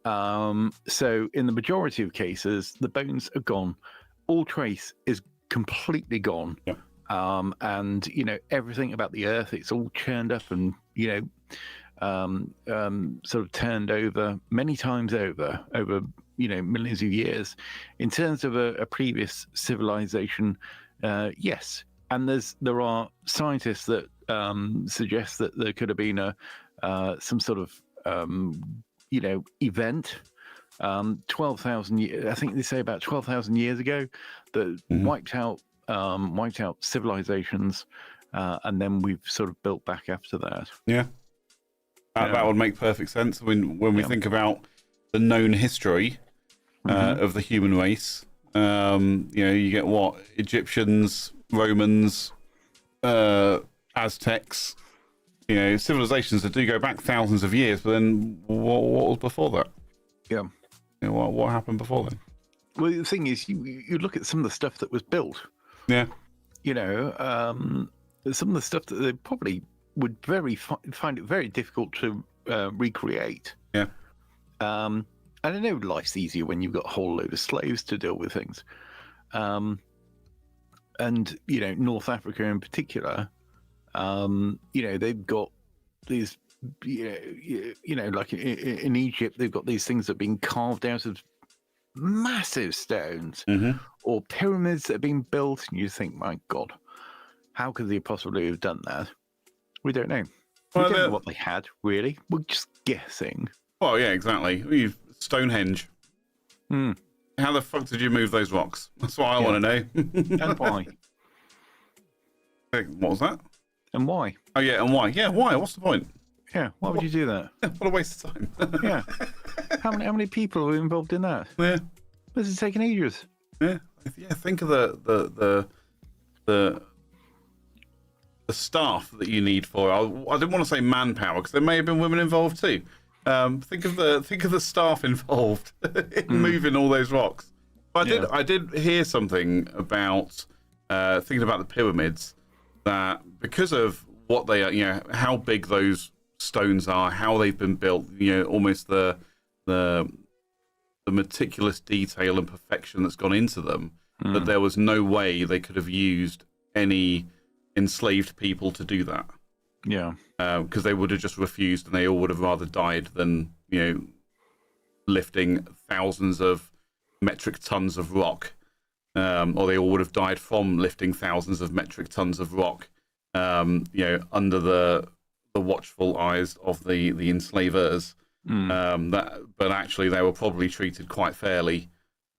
So in the majority of cases, the bones are gone. All trace is completely gone. Yeah. And everything about the earth, it's all churned up and sort of turned over many times over millions of years. In terms of a previous civilization, yes. And there are scientists that suggest that there could have been some sort of event 12,000 years. I think they say about 12,000 years ago that wiped out civilizations, and then we've sort of built back after that. Yeah. That would make perfect sense. When we think about the known history of the human race, you get what? Egyptians, Romans, Aztecs, civilizations that do go back thousands of years, but then what was before that? Yeah. What happened before then? Well, the thing is, you look at some of the stuff that was built. Yeah. Some of the stuff that they probably would find it very difficult to recreate. Yeah. And I know life's easier when you've got a whole load of slaves to deal with things. And North Africa in particular, they've got these, like in Egypt, they've got these things that have been carved out of massive stones, or pyramids that have been built, and you think, my God, how could they possibly have done that? We don't know. We don't know what they had, really. We're just guessing. Well, yeah, exactly. Stonehenge. How the fuck did you move those rocks? That's what I want to know. And why? What was that? And why? Oh, yeah, and why? Yeah, why? What's the point? Yeah, why would you do that? What a waste of time. Yeah. How many people are involved in that? Yeah. This is taking ages. Yeah. Think of the staff that you need for. I didn't want to say manpower because there may have been women involved too. Think of the staff involved in moving all those rocks. But I did hear something about thinking about the pyramids, that because of what they are, how big those stones are, how they've been built, almost the meticulous detail and perfection that's gone into them, that there was no way they could have used any enslaved people to do that. Yeah. Because they would have just refused, and they all would have rather died than, lifting thousands of metric tons of rock. Or they all would have died from lifting thousands of metric tons of rock, under the watchful eyes of the enslavers. But actually, they were probably treated quite fairly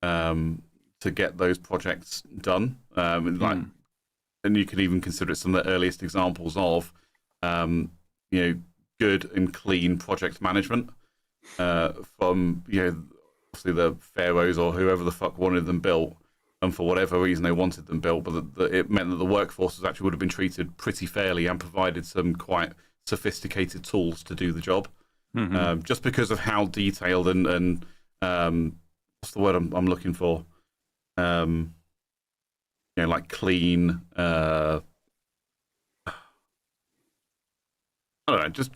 to get those projects done. And you could even consider it some of the earliest examples of, good and clean project management from, obviously the pharaohs or whoever the fuck wanted them built. And for whatever reason they wanted them built, but it meant that the workforces actually would have been treated pretty fairly and provided some quite sophisticated tools to do the job. Just because of how detailed and what's the word I'm looking for? Like clean. I don't know. Just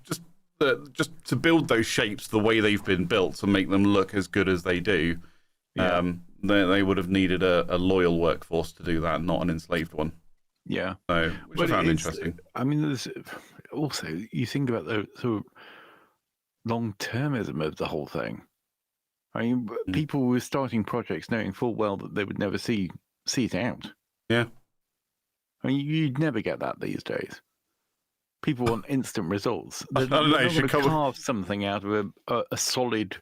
to build those shapes the way they've been built to make them look as good as they do. Yeah. They would have needed a loyal workforce to do that, not an enslaved one. Yeah. So, which I found interesting. I mean, there's also, you think about the sort of long-termism of the whole thing. I mean, people were starting projects knowing full well that they would never see it out. Yeah. I mean, you'd never get that these days. People want instant results. I don't know. You should carve something out of a solid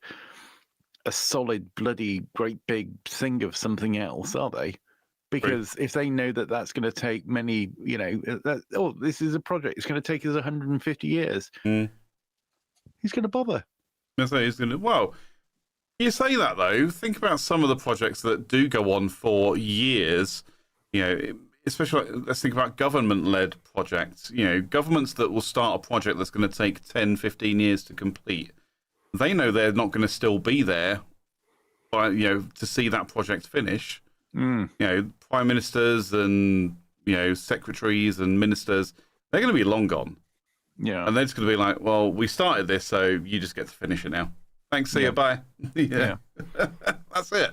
bloody great big thing of something else, are they? Because if they know that that's going to take many, this is a project, it's going to take us 150 years. Who's going to bother? Well, you say that though. Think about some of the projects that do go on for years. Especially let's think about government-led projects. Governments that will start a project that's going to take 10, 15 years to complete. They know they're not going to still be there, to see that project finish. Prime ministers and secretaries and ministers, they're going to be long gone. Yeah, and they're just going to be like, well, we started this, so you just get to finish it now. Thanks, see you, bye. Yeah. That's it.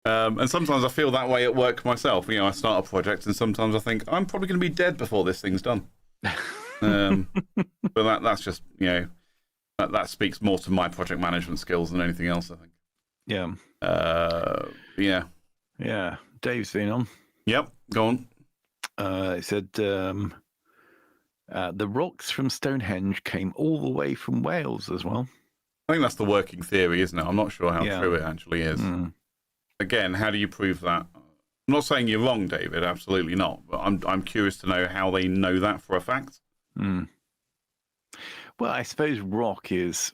And sometimes I feel that way at work myself. I start a project and sometimes I think, I'm probably going to be dead before this thing's done. But that's just, that speaks more to my project management skills than anything else, I think. Yeah. Yeah. Yeah. Dave's been on. Yep. Go on. He said the rocks from Stonehenge came all the way from Wales as well. I think that's the working theory, isn't it? I'm not sure how true it actually is. Again, how do you prove that? I'm not saying you're wrong, David. Absolutely not. But I'm curious to know how they know that for a fact. Well, I suppose rock's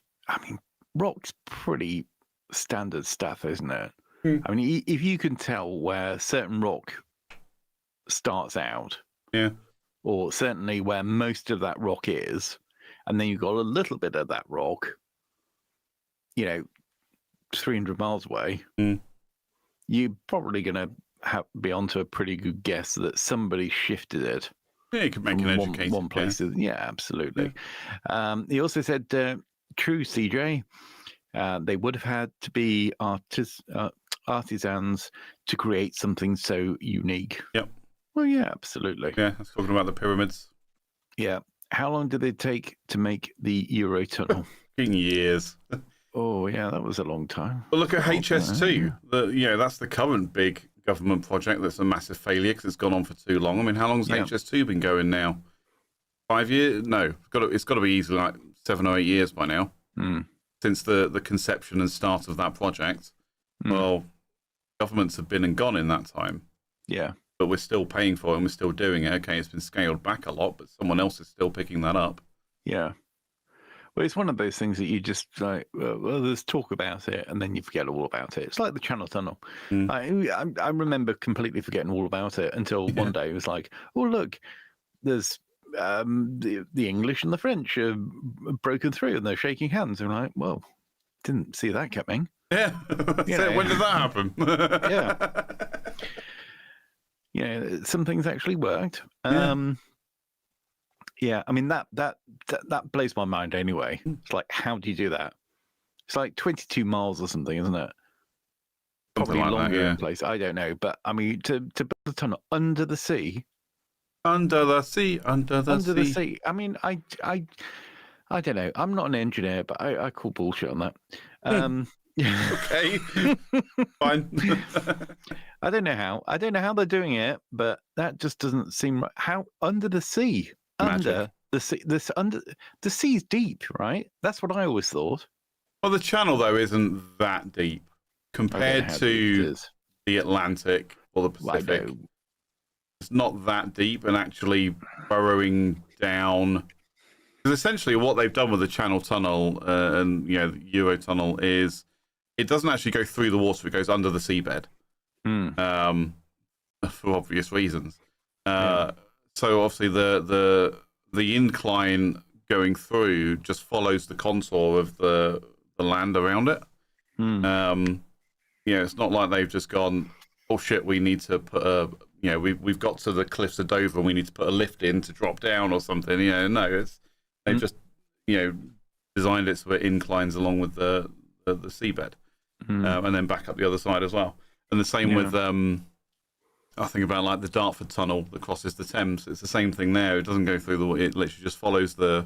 pretty standard stuff, isn't it? I mean, if you can tell where certain rock starts out, or certainly where most of that rock is, and then you've got a little bit of that rock, 300 miles away, you're probably going to be onto a pretty good guess that somebody shifted it. Yeah, you could make an educated one place. Yeah, absolutely. Yeah. He also said, true, CJ, they would have had to be artisans to create something so unique. Yep. Well, yeah, absolutely. Yeah, I was talking about the pyramids. Yeah. How long did it take to make the Eurotunnel? Years. Oh, yeah, that was a long time. But look at HS2. That's the current big government project that's a massive failure because it's gone on for too long. I mean, how long has HS2 been going now? 5 years? No, it's got to be easily like 7 or 8 years by now since the conception and start of that project. Well, governments have been and gone in that time. Yeah. But we're still paying for it and we're still doing it. Okay, it's been scaled back a lot, but someone else is still picking that up. Yeah. Well, it's one of those things that you just like, well, there's talk about it and then you forget all about it. It's like the Channel Tunnel. I remember completely forgetting all about it until one day it was like, oh, look, there's the English and the French are broken through and they're shaking hands. And I'm like, well, didn't see that coming. Yeah. So when did that happen? Some things actually worked. Yeah, I mean that blows my mind anyway. It's like, how do you do that? It's like 22 miles or something, isn't it? Probably like longer in place. I don't know, but I mean to build a tunnel under the sea. Under the sea. I mean, I don't know. I'm not an engineer, but I call bullshit on that. Okay, fine. I don't know how. I don't know how they're doing it, but that just doesn't seem right. How under the sea? Magic. Under the sea, the sea's deep, right? That's what I always thought. Well, the channel though isn't that deep compared to the Atlantic or the Pacific. Well, it's not that deep, and actually burrowing down. Because essentially, what they've done with the Channel Tunnel and the Eurotunnel is it doesn't actually go through the water; it goes under the seabed. For obvious reasons. So obviously the incline going through just follows the contour of the land around it. It's not like they've just gone, oh shit, we need to put we've got to the cliffs of Dover and we need to put a lift in to drop down or something. No, they've just designed it so it inclines along with the seabed and then back up the other side as well. And the same with I think about like the Dartford Tunnel that crosses the Thames. It's the same thing there. It doesn't go through it literally just follows the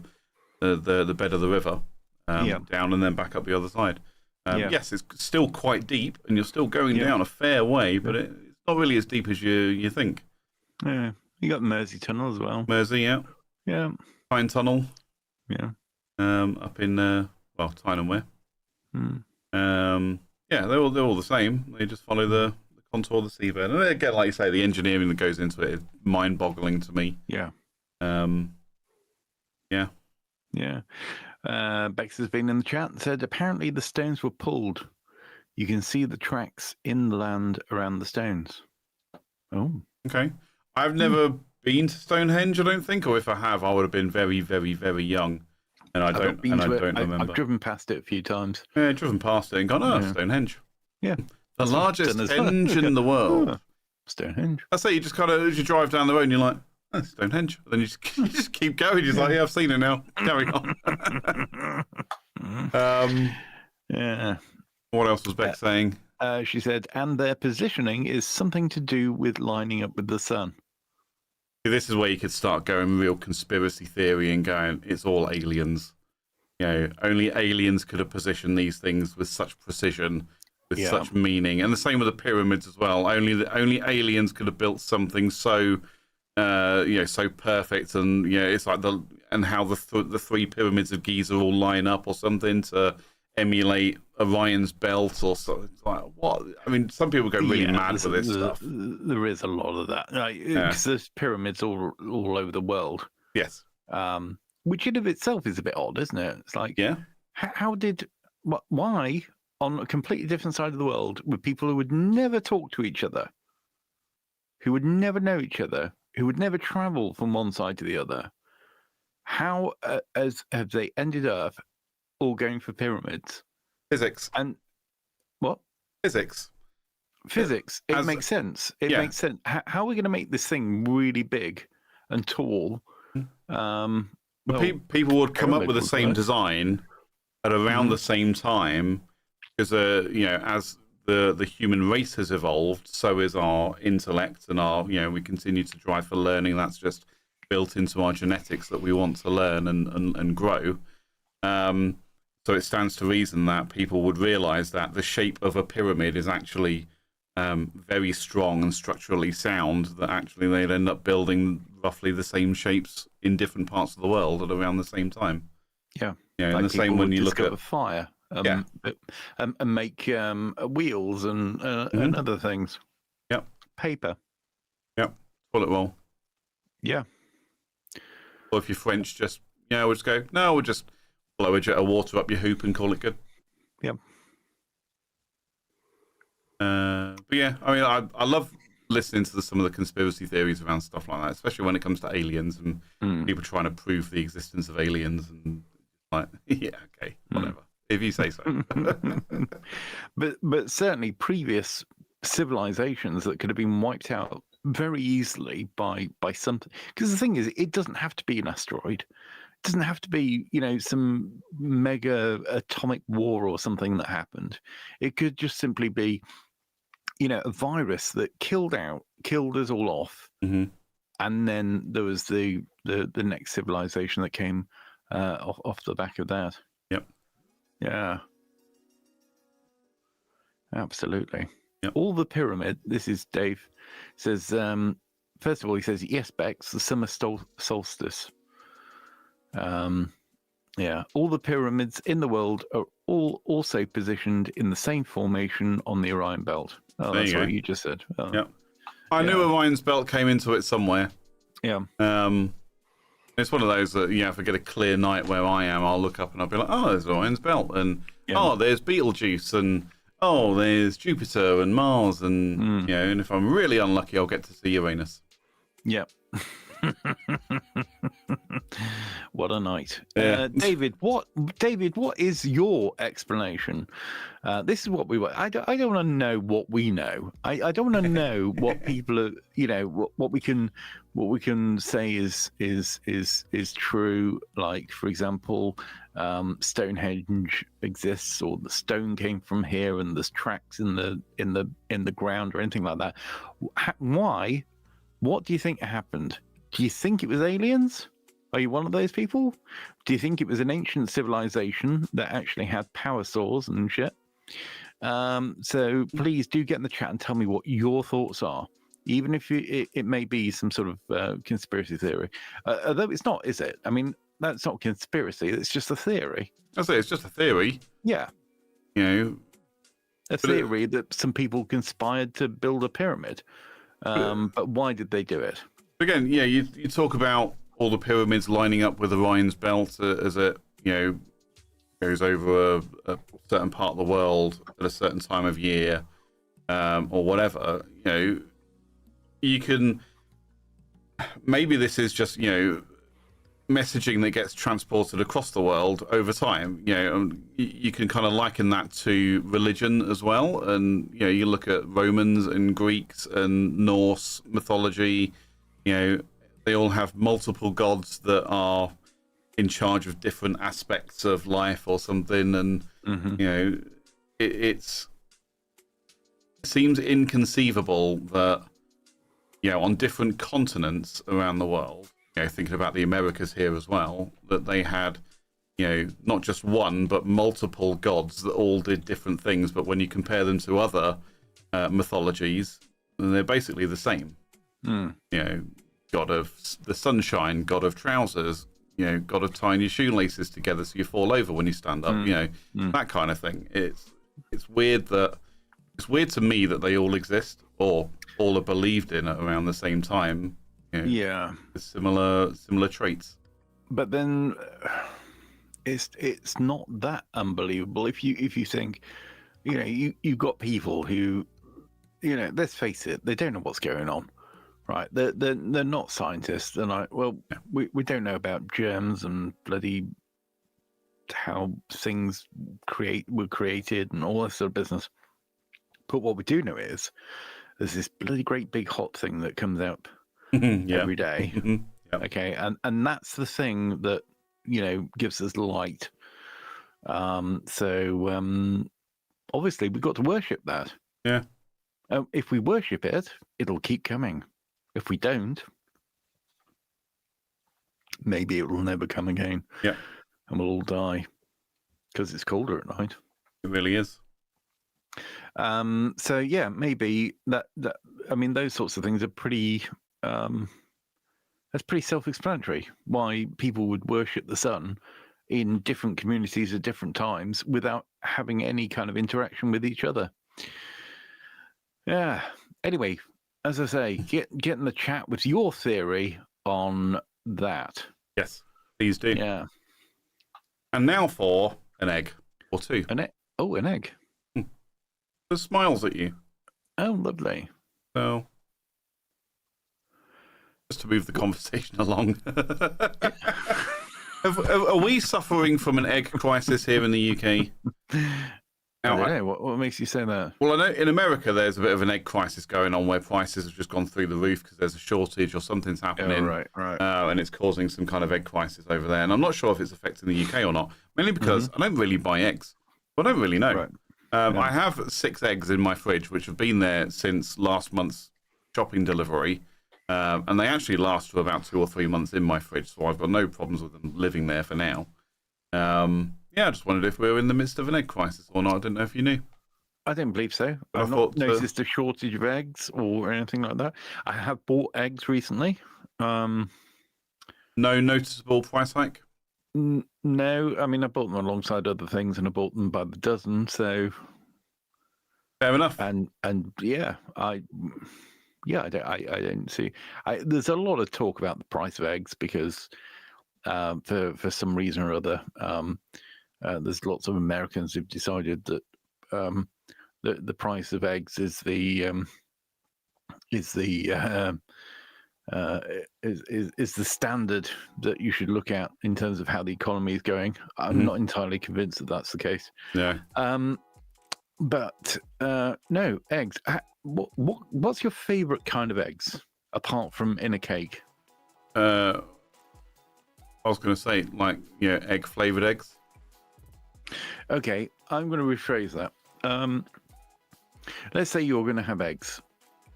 bed of the river down and then back up the other side. Yes, it's still quite deep, and you're still going down a fair way, but it's not really as deep as you think. Yeah, you got Mersey Tunnel as well. Mersey, yeah. Tyne Tunnel, up in Tyne and Wear. They're all the same. They just follow the contour of the seabed, and again, like you say, the engineering that goes into it is mind-boggling to me. Bex has been in the chat and said apparently the stones were pulled. You can see the tracks in the land around the stones. Oh, okay. I've never been to Stonehenge, I don't think, or if I have, I would have been very, very, very young, and I don't remember. I've driven past it a few times. Yeah, driven past it and gone, Stonehenge. Yeah. The largest henge in the world. Stonehenge. That's it. You just kind of, as you drive down the road and you're like, oh, Stonehenge. And then you just keep going. You're like, I've seen it now. Carry on. Yeah. What else was Beck saying? She said, and their positioning is something to do with lining up with the sun. This is where you could start going real conspiracy theory and going, it's all aliens. Only aliens could have positioned these things with such precision, with such meaning, and the same with the pyramids as well. Only aliens could have built something so, so perfect, and it's like how the three pyramids of Giza all line up or something to emulate Orion's belt or something. It's like, what? I mean, some people go really mad with this stuff. There is a lot of that, because there's pyramids all over the world. Yes. Which in of itself is a bit odd, isn't it? It's like, why on a completely different side of the world with people who would never talk to each other, who would never know each other, who would never travel from one side to the other, how have they ended up all going for pyramids? Physics. And what? Physics. It makes sense. It makes sense. How are we going to make this thing really big and tall? People would come up with the same design at around the same time, because as the human race has evolved, so is our intellect, and our we continue to drive for learning. That's just built into our genetics that we want to learn and grow. So it stands to reason that people would realize that the shape of a pyramid is actually very strong and structurally sound, that actually they'd end up building roughly the same shapes in different parts of the world at around the same time. Yeah. And the same when you look at fire and make wheels and other things. Yep. Paper. Yep. Toilet roll. Yeah. Or if you're French, we'll just blow a jet of water up your hoop and call it good. Yep. But yeah, I mean, I love listening to some of the conspiracy theories around stuff like that, especially when it comes to aliens and people trying to prove the existence of aliens, and like, whatever, if you say so. but certainly previous civilizations that could have been wiped out very easily by something. Because the thing is, it doesn't have to be an asteroid. It doesn't have to be, some mega atomic war or something that happened. It could just simply be, a virus that killed us all off, and then there was the next civilization that came off the back of that. Yep. Yeah. Absolutely. Yep. All the pyramid. This is Dave. Says first of all, he says yes, Bex. The summer solstice. All the pyramids in the world are all also positioned in the same formation on the Orion Belt. Oh, that's what you just said. Oh. Yeah, I knew Orion's Belt came into it somewhere. Yeah. It's one of those that if I get a clear night where I am, I'll look up and I'll be like, oh, there's Orion's Belt, and there's Betelgeuse, and there's Jupiter and Mars, and and if I'm really unlucky, I'll get to see Uranus. Yep. What a night. Yeah. David, what is your explanation? This is what we want. I don't want to know what we know. I don't want to know what people are, what we can say is true. Like, for example, Stonehenge exists, or the stone came from here, and there's tracks in the ground, or anything like that. Why? What do you think happened? Do you think it was aliens? Are you one of those people? Do you think it was an ancient civilization that actually had power saws and shit? So please do get in the chat and tell me what your thoughts are, even if it may be some sort of conspiracy theory. Although it's not, is it? I mean, that's not conspiracy. It's just a theory. I say it's just a theory. Yeah. A theory that some people conspired to build a pyramid. But why did they do it? Again, you talk about all the pyramids lining up with Orion's Belt as it, goes over a certain part of the world at a certain time of year, or whatever. You can, maybe this is just, messaging that gets transported across the world over time. You can kind of liken that to religion as well. And, you look at Romans and Greeks and Norse mythology, they all have multiple gods that are in charge of different aspects of life or something, and you know, it seems inconceivable that, you know, on different continents around the world, you know, thinking about the Americas here as well, that they had, you know, not just one but multiple gods that all did different things, but when you compare them to other mythologies, they're basically the same. You know, god of the sunshine, god of trousers, you know, god of tying your shoelaces together so you fall over when you stand up, you know, that kind of thing. It's weird to me that they all exist or all are believed in at around the same time. You know, Yeah, with similar traits. but then it's not that unbelievable if you think, you know, you've got people who, you know, let's face it, they don't know what's going on, right? They're not scientists. They're like, well, we don't know about germs and bloody how things were created and all this sort of business. But what we do know is there's this bloody great big hot thing that comes out every day. Okay, and that's the thing that, you know, gives us light. So obviously we've got to worship that. Yeah. If we worship it, it'll keep coming. If we don't, maybe it will never come again. Yeah. And we'll all die because it's colder at night. It really is. So yeah, maybe that I mean, those sorts of things are pretty that's pretty self-explanatory, why people would worship the sun in different communities at different times without having any kind of interaction with each other. Yeah. Anyway, as I say, get in the chat with your theory on that. Yes, please do. Yeah. And now for an egg or two. An egg. It smiles at you. Oh, lovely. So, just to move the conversation along. Are we suffering from an egg crisis here in the UK? I don't know. What makes you say that? Well, I know in America there's a bit of an egg crisis going on where prices have just gone through the roof because there's a shortage or something's happening. Oh, right. And it's causing some kind of egg crisis over there. And I'm not sure if it's affecting the UK or not, mainly because I don't really buy eggs. I don't really know. Right. I have 6 eggs in my fridge, which have been there since last month's shopping delivery. And they actually last for about 2 or 3 months in my fridge, so I've got no problems with them living there for now. Yeah, I just wondered if we were in the midst of an egg crisis or not. I didn't know if you knew. I don't believe so. I've not noticed a shortage of eggs or anything like that. I have bought eggs recently. No noticeable price hike? No, I mean, I bought them alongside other things, and I bought them by the dozen. So fair enough. And yeah, I don't see. There's a lot of talk about the price of eggs because for some reason or other, there's lots of Americans who've decided that the price of eggs is the standard that you should look at in terms of how the economy is going. I'm not entirely convinced that that's the case. Yeah. But no, eggs. What's your favorite kind of eggs apart from in a cake? I was going to say, like, yeah, egg flavored eggs. Okay, I'm going to rephrase that. Let's say you're going to have eggs,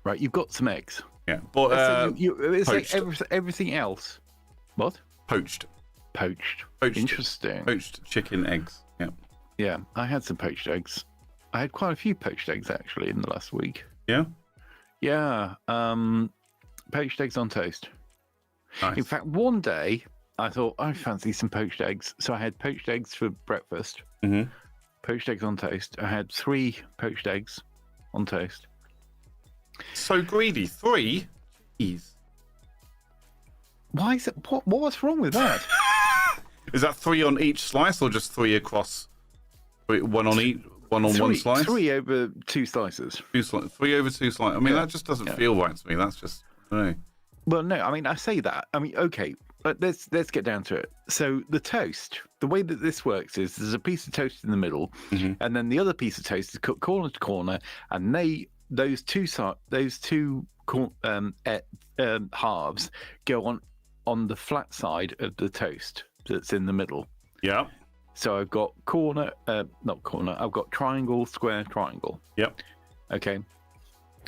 right? You've got some eggs. Yeah, but it's like everything else. What? Poached. Interesting. Poached chicken eggs. Yeah. Yeah, I had some poached eggs. I had quite a few poached eggs actually in the last week. Yeah. Yeah. Poached eggs on toast. Nice. In fact, one day I thought I fancy some poached eggs, so I had poached eggs for breakfast. Poached eggs on toast. I had 3 poached eggs on toast. So greedy. 3? Jeez. Why is it? What's wrong with that? Is that 3 on each slice, or just 3 across? 1 on each. 1 on 1 slice. 3 over 2 slices. 3 over 2 slices. I mean, that just doesn't feel right to me. That's just I don't know. Well, no. I mean, I say that. I mean, okay, but let's get down to it. So the toast, the way that this works is there's a piece of toast in the middle, and then the other piece of toast is cut corner to corner, and those two halves go on the flat side of the toast. that's in the middle. Yeah. So I've got not corner. I've got triangle, square, triangle. Yep. Okay.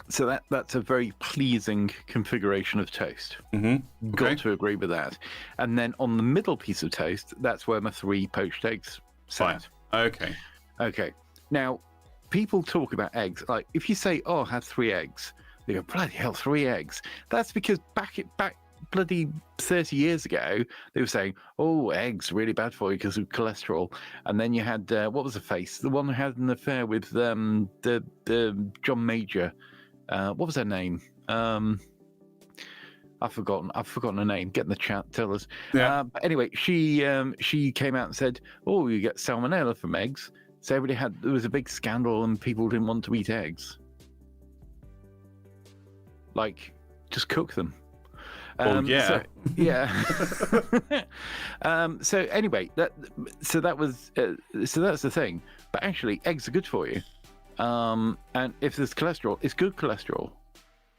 So that's a very pleasing configuration of toast. Mm-hmm. Okay. Got to agree with that. And then on the middle piece of toast, that's where my 3 poached eggs sat. Fine. Okay. Now, people talk about eggs. Like, if you say, "Oh, I had 3 eggs," they go, "Bloody hell, 3 eggs." That's because back bloody 30 years ago, they were saying, "Oh, eggs really bad for you because of cholesterol." And then you had what was the face? The one who had an affair with the John Major. What was her name? I've forgotten her name. Get in the chat, tell us. Yeah. But anyway, she came out and said, "Oh, you get salmonella from eggs." So there was a big scandal, and people didn't want to eat eggs. Like, just cook them. Yeah. So, yeah. So anyway, that's the thing. But actually, eggs are good for you. And if there's cholesterol, it's good cholesterol.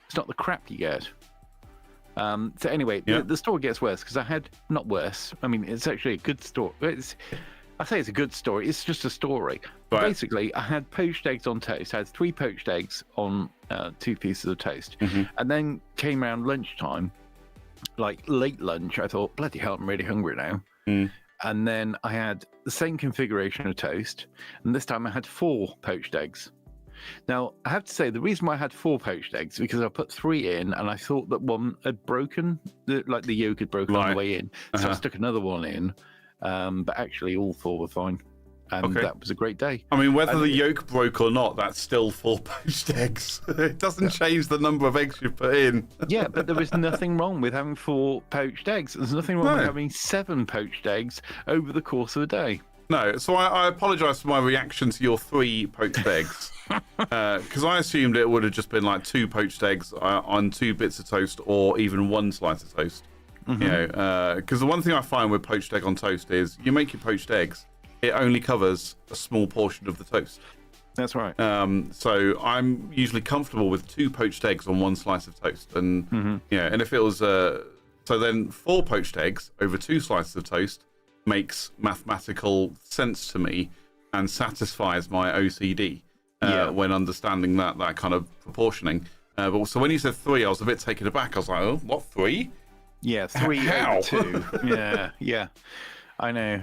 It's not the crap you get. So anyway, the story gets worse because not worse. I mean, it's actually a good story. I say it's a good story. It's just a story. Right. Basically, I had poached eggs on toast. I had 3 poached eggs on 2 pieces of toast. Mm-hmm. And then came around lunchtime, like late lunch. I thought, bloody hell, I'm really hungry now. Mm. And then I had the same configuration of toast. And this time I had 4 poached eggs. Now, I have to say, the reason why I had 4 poached eggs is because I put 3 in and I thought that one had broken, the yolk had broken on the way in. So I stuck another one in. But actually, all 4 were fine. And that was a great day. I mean, whether the yolk broke or not, that's still 4 poached eggs. It doesn't change the number of eggs you put in. Yeah, but there is nothing wrong with having 4 poached eggs. There's nothing wrong with having 7 poached eggs over the course of a day. No, so I apologise for my reaction to your 3 poached eggs. Because I assumed it would have just been like 2 poached eggs on 2 bits of toast or even 1 slice of toast. Mm-hmm. You know, because the one thing I find with poached egg on toast is you make your poached eggs, it only covers a small portion of the toast. That's right. So I'm usually comfortable with 2 poached eggs on 1 slice of toast, and and if it was so then 4 poached eggs over 2 slices of toast makes mathematical sense to me and satisfies my OCD when understanding that kind of proportioning. But so when you said 3, I was a bit taken aback. I was like, oh, what, 3? Yeah, 3 over 2. Yeah. I know.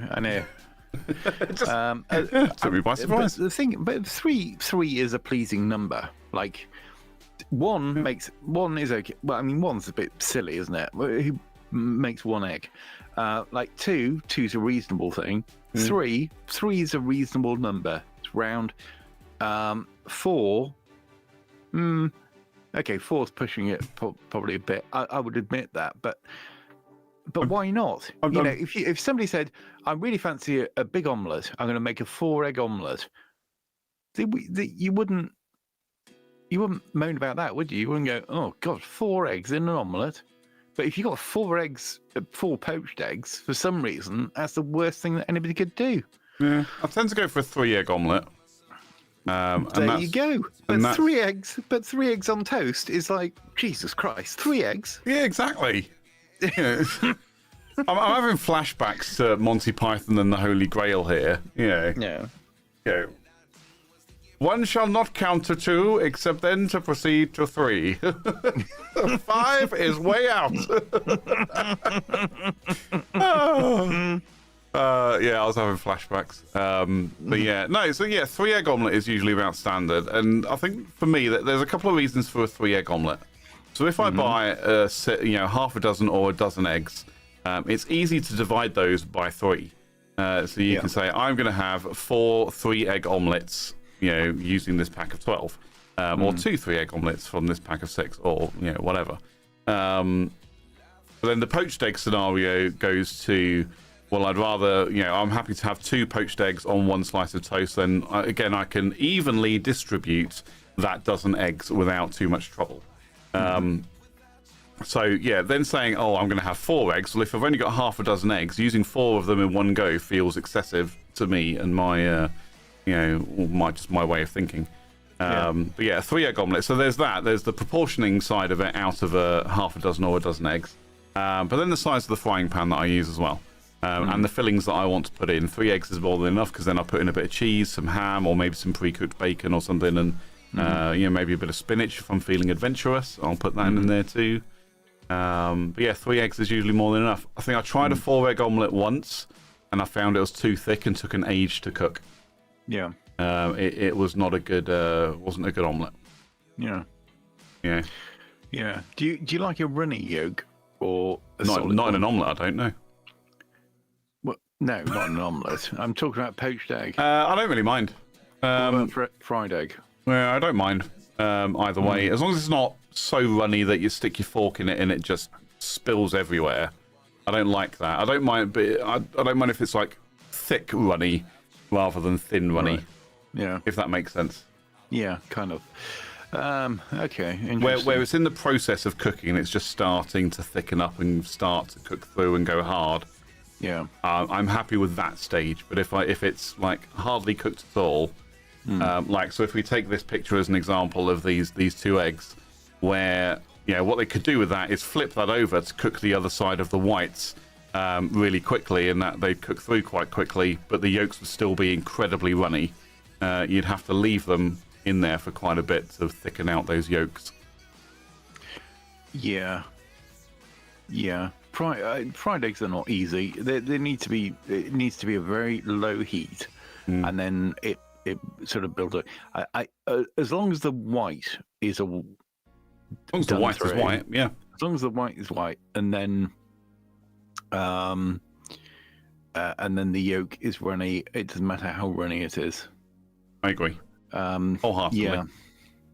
Took me by surprise. But 3 is a pleasing number. Like 1 is okay. Well, I mean, 1's a bit silly, isn't it? Who makes 1 egg? Like 2's a reasonable thing. 3 is a reasonable number. It's round. 4, okay, 4's pushing it probably a bit. I would admit that, but why not? If somebody said, "I really fancy a big omelette. I'm going to make a 4-egg omelette," you wouldn't moan about that, would you? You wouldn't go, "Oh God, 4 eggs in an omelette." But if you got 4 eggs, 4 poached eggs, for some reason, that's the worst thing that anybody could do. Yeah, I tend to go for a 3-egg omelette. There you go. But 3 eggs. But 3 eggs on toast is like, Jesus Christ, 3 eggs. Yeah, exactly. I'm having flashbacks to Monty Python and the Holy Grail here. Yeah. 1 shall not count to 2, except then to proceed to 3. 5 is way out. I was having flashbacks. But yeah, no, so yeah, 3-egg omelette is usually about standard. And I think for me, that there's a couple of reasons for a 3-egg omelette. So if I buy half a dozen or a dozen eggs, it's easy to divide those by 3. So you can say, I'm going to have 4 3-egg omelettes, using this pack of 12, or 2 3-egg omelettes from this pack of 6, or whatever. But then the poached egg scenario goes to, well, I'd rather, I'm happy to have 2 poached eggs on 1 slice of toast. Then again, I can evenly distribute that dozen eggs without too much trouble. So yeah, then saying, oh, I'm going to have 4 eggs. Well, if I've only got half a dozen eggs, using 4 of them in one go feels excessive to me and my, my way of thinking. But yeah, 3-egg omelette. So there's that. There's the proportioning side of it out of a half a dozen or a dozen eggs. But then the size of the frying pan that I use as well. And the fillings that I want to put in, 3 eggs is more than enough, because then I put in a bit of cheese, some ham, or maybe some pre-cooked bacon or something, and maybe a bit of spinach if I'm feeling adventurous. I'll put that in there too. But yeah, 3 eggs is usually more than enough. I think I tried a 4-egg omelette once, and I found it was too thick and took an age to cook. Yeah. It was not a good, wasn't a good omelette. Yeah. Yeah. Yeah. Do you like a runny yolk or Not in an omelette? I don't know. Well, no, not an omelette. I'm talking about poached egg. I don't really mind. Fried egg. Yeah, I don't mind either way, as long as it's not so runny that you stick your fork in it and it just spills everywhere. I don't like that. I don't mind, but I don't mind if it's like thick runny rather than thin runny. Right. Yeah. If that makes sense. Yeah, kind of. Okay. Where it's in the process of cooking and it's just starting to thicken up and start to cook through and go hard. Yeah. I'm happy with that stage. But if it's like hardly cooked at all, so if we take this picture as an example of these 2 eggs, where what they could do with that is flip that over to cook the other side of the whites really quickly, and that they'd cook through quite quickly, but the yolks would still be incredibly runny. You'd have to leave them in there for quite a bit to thicken out those yolks. Yeah. Fried eggs are not easy. They need to be. It needs to be a very low heat, and then it sort of builds up. As long as the white is As long as the white is white, yeah. As long as the white is white, and then the yolk is runny. It doesn't matter how runny it is. I agree. Wholeheartedly.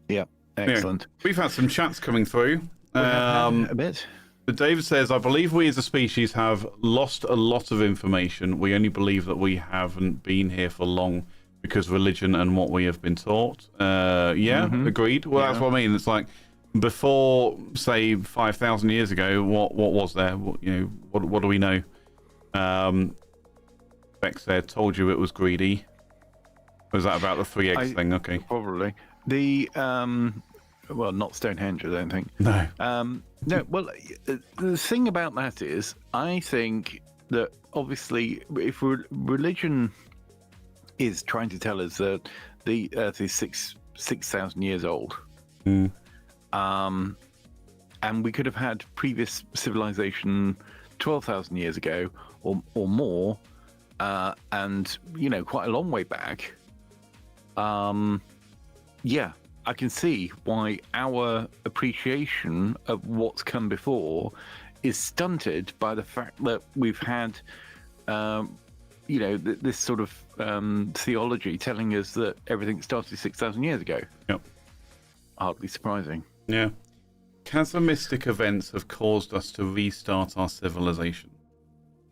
Yeah. Excellent. Yeah. We've had some chats coming through. A bit. But David says, I believe we as a species have lost a lot of information. We only believe that we haven't been here for long because religion and what we have been taught. Agreed. Well, that's what I mean. It's like before, say, 5,000 years ago, what was there? What do we know? Bex said, told you it was greedy. Was that about the 3 eggs thing? Okay. Probably. Well, not Stonehenge, I don't think. No. No, well, the thing about that is, I think that obviously, if religion is trying to tell us that the Earth is 6,000 years old, and we could have had previous civilization 12,000 years ago or more, and quite a long way back. I can see why our appreciation of what's come before is stunted by the fact that we've had, this sort of theology telling us that everything started 6,000 years ago. Yep. Hardly surprising. Yeah. Chasmistic events have caused us to restart our civilization.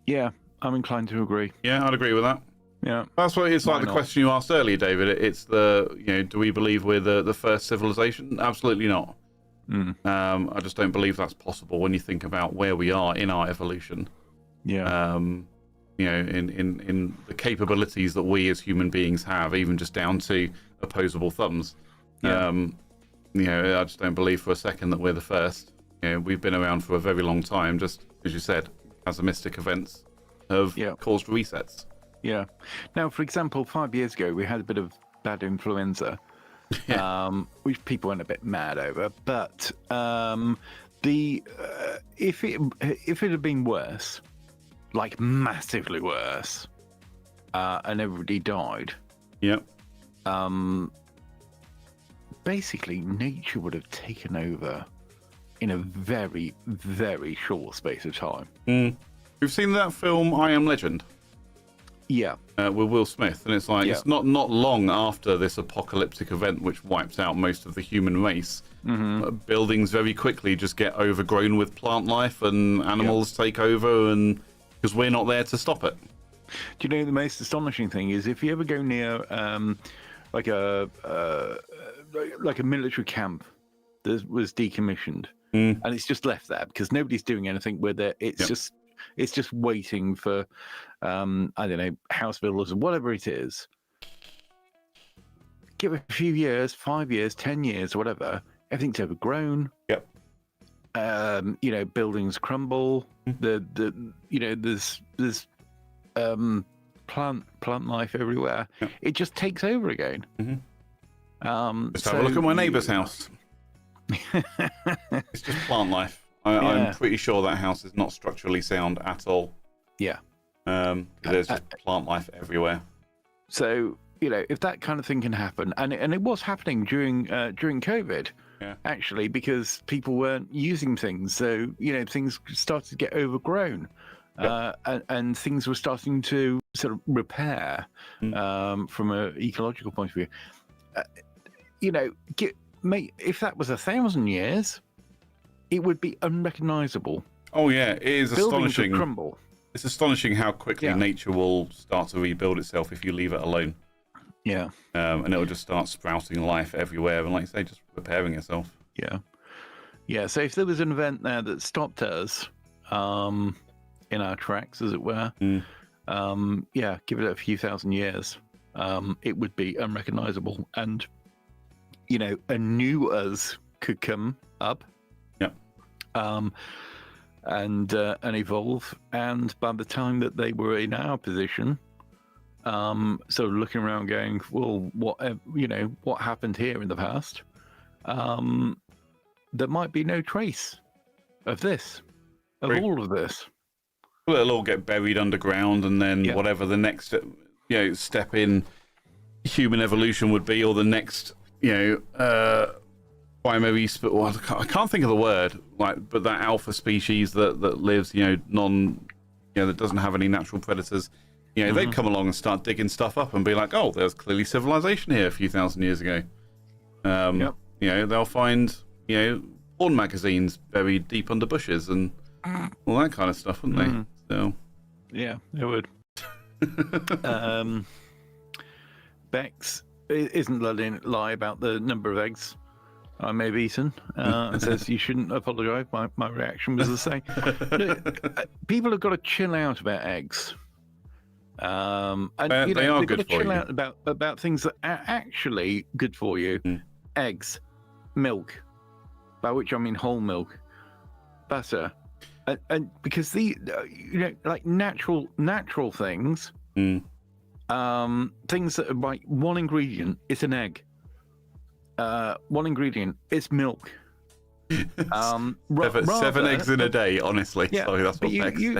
Yeah, I'm inclined to agree. Yeah, I'd agree with that. Yeah, that's what it's like. The question you asked earlier, David. It's do we believe we're the first civilization? Absolutely not. I just don't believe that's possible when you think about where we are in our evolution. Yeah. In the capabilities that we as human beings have, even just down to opposable thumbs. Yeah. I just don't believe for a second that we're the first. We've been around for a very long time. Just as you said, chasmistic events have caused resets. Yeah. Now, for example, 5 years ago, we had a bit of bad influenza, which people went a bit mad over. But if it had been worse, like massively worse, and everybody died, basically nature would have taken over in a very, very short space of time. We've seen that film I Am Legend. Yeah. With Will Smith, and it's like it's not long after this apocalyptic event which wipes out most of the human race. Buildings very quickly just get overgrown with plant life, and animals take over, and because we're not there to stop it. Do you know the most astonishing thing is if you ever go near like a military camp that was decommissioned and it's just left there because nobody's doing anything with it. It's just waiting for, I don't know, house builders or whatever it is. Give it a few years, 5 years, 10 years, or whatever. Everything's overgrown. Yep. Buildings crumble. There's plant life everywhere, it just takes over again. Just have a look at my neighbour's house. It's just plant life. I'm pretty sure that house is not structurally sound at all. Yeah. There's just plant life everywhere. So, if that kind of thing can happen, and it was happening during COVID, actually, because people weren't using things. So, things started to get overgrown. And things were starting to sort of repair from an ecological point of view. If that was 1,000 years, it would be unrecognizable. Oh yeah, it is Buildings astonishing. would crumble. It's astonishing how quickly nature will start to rebuild itself if you leave it alone. Yeah. And it will just start sprouting life everywhere, and like you say, just repairing itself. Yeah. Yeah. So if there was an event there that stopped us, in our tracks, as it were, give it a few thousand years, it would be unrecognizable, and a new us could come up, and evolve, and by the time that they were in our position, sort of looking around, going, well, what happened here in the past? There might be no trace of this, all of this. Well, it'll all get buried underground, and then whatever the next, step in human evolution would be, or the next, primary. I can't think of the word, but that alpha species that lives, that doesn't have any natural predators. They'd come along and start digging stuff up and be like, oh, there's clearly civilization here a few thousand years ago. They'll find, porn magazines buried deep under bushes and all that kind of stuff, wouldn't they? So, yeah, they would. Bex isn't letting it lie about the number of eggs I may have eaten, and says you shouldn't apologise. My reaction was the same. People have got to chill out about eggs. And they are they've good got to for chill you. out about things that are actually good for you. Eggs, milk, by which I mean whole milk, butter, and because like natural things, things that are like one ingredient is an egg. One ingredient is milk. Seven eggs in a day, honestly. Yeah, Sorry, that's what but Bex you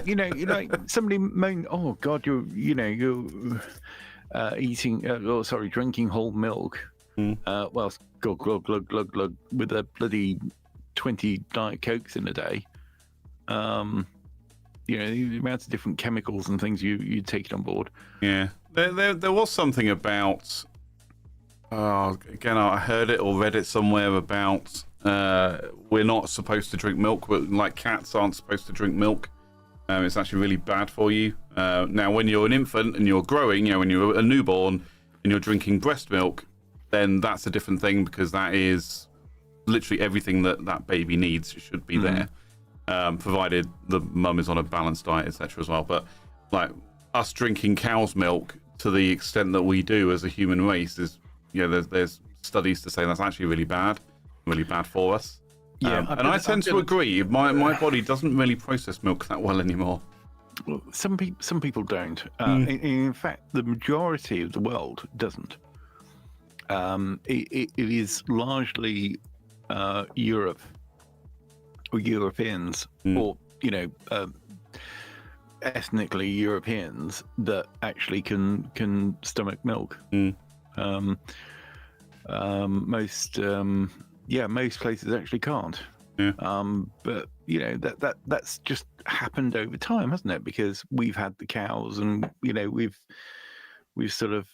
like somebody moan, oh God, you're eating, drinking whole milk. Well, glug glug with a bloody 20 Diet Cokes in a day. The amount of different chemicals and things you take on board. Yeah, there was something about. Again, I heard it or read it somewhere about we're not supposed to drink milk. Like cats aren't supposed to drink milk. It's actually really bad for you. Now, when you're an infant and you're growing, when you're a newborn and you're drinking breast milk, then that's a different thing, because that is literally everything that baby needs. It should be there, provided the mum is on a balanced diet, etc. as well. But like us drinking cow's milk to the extent that we do as a human race is, there's studies to say that's actually really bad for us. Yeah, and I tend to agree. My body doesn't really process milk that well anymore. Well, some people don't. In fact, the majority of the world doesn't. It is largely Europe or Europeans, or ethnically Europeans that actually can stomach milk. Most places actually can't. But that's just happened over time, hasn't it? Because we've had the cows, and we've sort of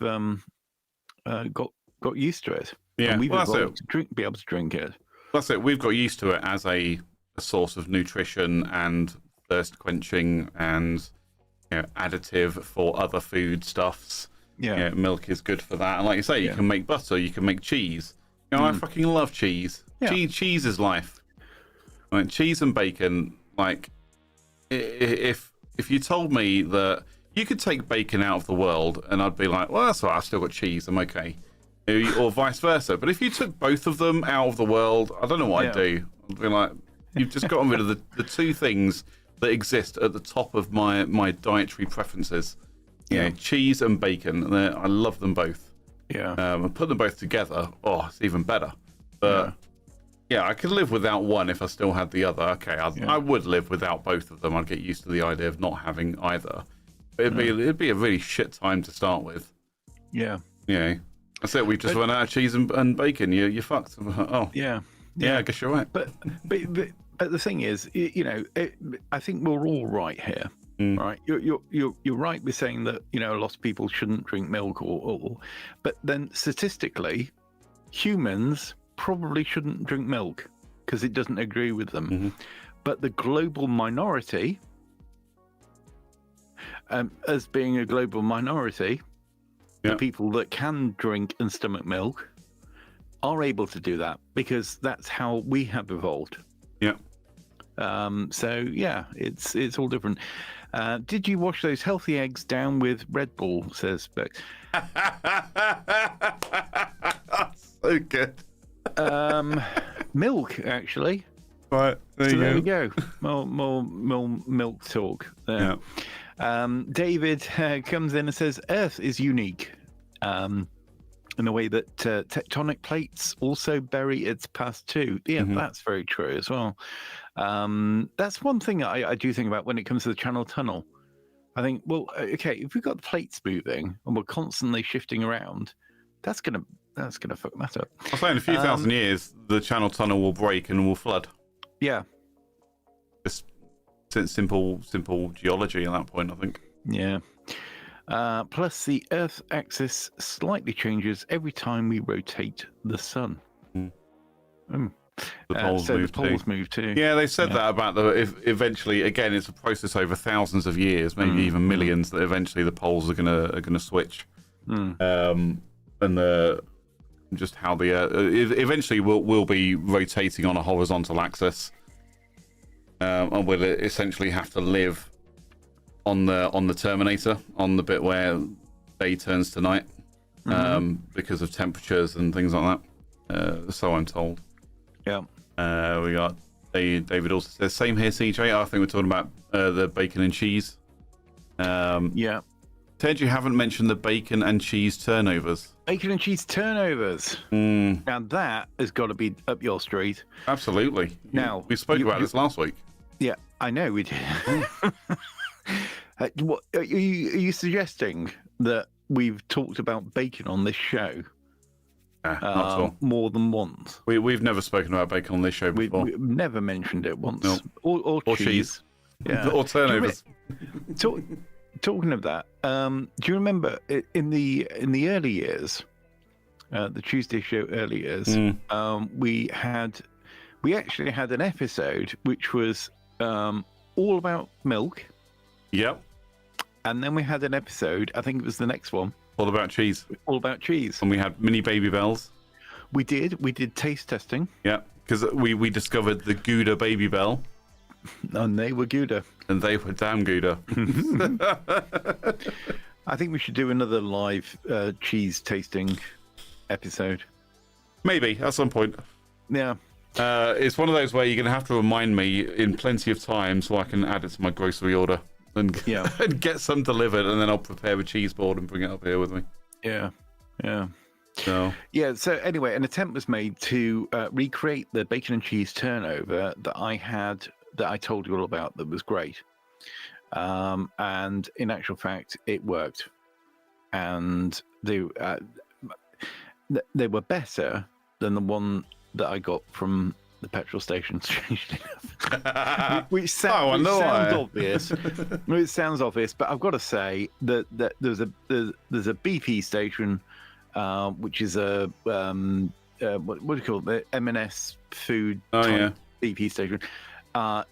got used to it. Yeah, and we've well, evolved to be able to drink it. That's it. We've got used to it as a source of nutrition and thirst quenching and additive for other food stuffs. Yeah, milk is good for that. And like you say, you can make butter, you can make cheese. I fucking love cheese. Yeah. Cheese is life. Like, cheese and bacon. Like, if you told me that you could take bacon out of the world, and I'd be like, well, that's all right, I've still got cheese, I'm okay. Or vice versa. But if you took both of them out of the world, I don't know what I'd do. I'd be like, you've just gotten rid of the two things that exist at the top of my dietary preferences. Yeah, cheese and bacon. I love them both. Yeah. And put them both together, it's even better. But yeah, I could live without one if I still had the other. Okay, I would live without both of them. I'd get used to the idea of not having either. But it'd be a really shit time to start with. Yeah. Yeah. That's it. We've just run out of cheese and bacon. You're fucked. Oh. Yeah. Yeah, I guess you're right. But the thing is, I think we're all right here. Right, you're right with saying that a lot of people shouldn't drink milk, but then statistically, humans probably shouldn't drink milk because it doesn't agree with them. But the global minority, as being a global minority, the people that can drink and stomach milk are able to do that because that's how we have evolved. Yeah. So yeah, it's all different. Did you wash those healthy eggs down with Red Bull? Says Bex. So good. Milk, actually. Right, There we go. More milk talk there. Yeah. David comes in and says Earth is unique in the way that tectonic plates also bury its past too. Yeah, that's very true as well. That's one thing I do think about when it comes to the Channel Tunnel. I think, well, okay, if we've got the plates moving and we're constantly shifting around, that's gonna fuck that up. I'll say in a few thousand years, the Channel Tunnel will break and will flood. Yeah. Just simple geology at that point, I think. Yeah. Plus, the Earth axis slightly changes every time we rotate the sun. The poles move too. Yeah, they said that about if eventually, again, it's a process over thousands of years, maybe even millions, that eventually the poles are gonna switch. And just how the eventually will be rotating on a horizontal axis, and will essentially have to live on the Terminator, on the bit where day turns to night, because of temperatures and things like that. So I'm told. Yeah. We got David also says, same here, CJ. I think we're talking about the bacon and cheese. Yeah. Ted, you haven't mentioned the bacon and cheese turnovers. Bacon and cheese turnovers. Now that has got to be up your street. Absolutely. Now we spoke about this last week. Yeah, I know we did. What are you suggesting that we've talked about bacon on this show? Not at all. More than once. We've never spoken about bacon on this show before. We've never mentioned it once. No. Or cheese. Yeah. Or turnovers. Talking of that, do you remember in the early years, the Tuesday show early years, we actually had an episode which was all about milk. Yep. And then we had an episode, I think it was the next one, all about cheese. All about cheese. And we had mini Baby Bells. We did taste testing. Yeah, because we discovered the Gouda Baby Bell. And they were Gouda. And they were damn Gouda. I think we should do another live cheese tasting episode. Maybe, at some point. Yeah. It's one of those where you're going to have to remind me in plenty of time so I can add it to my grocery order and get some delivered, and then I'll prepare a cheese board and bring it up here with me. Yeah. So anyway, an attempt was made to recreate the bacon and cheese turnover that I told you all about that was great. And in actual fact, it worked. And they were better than the one that I got from the petrol station, strangely enough. which sounds obvious. It sounds obvious, but I've got to say that there's a BP station, which is a what do you call it? The M&S food BP station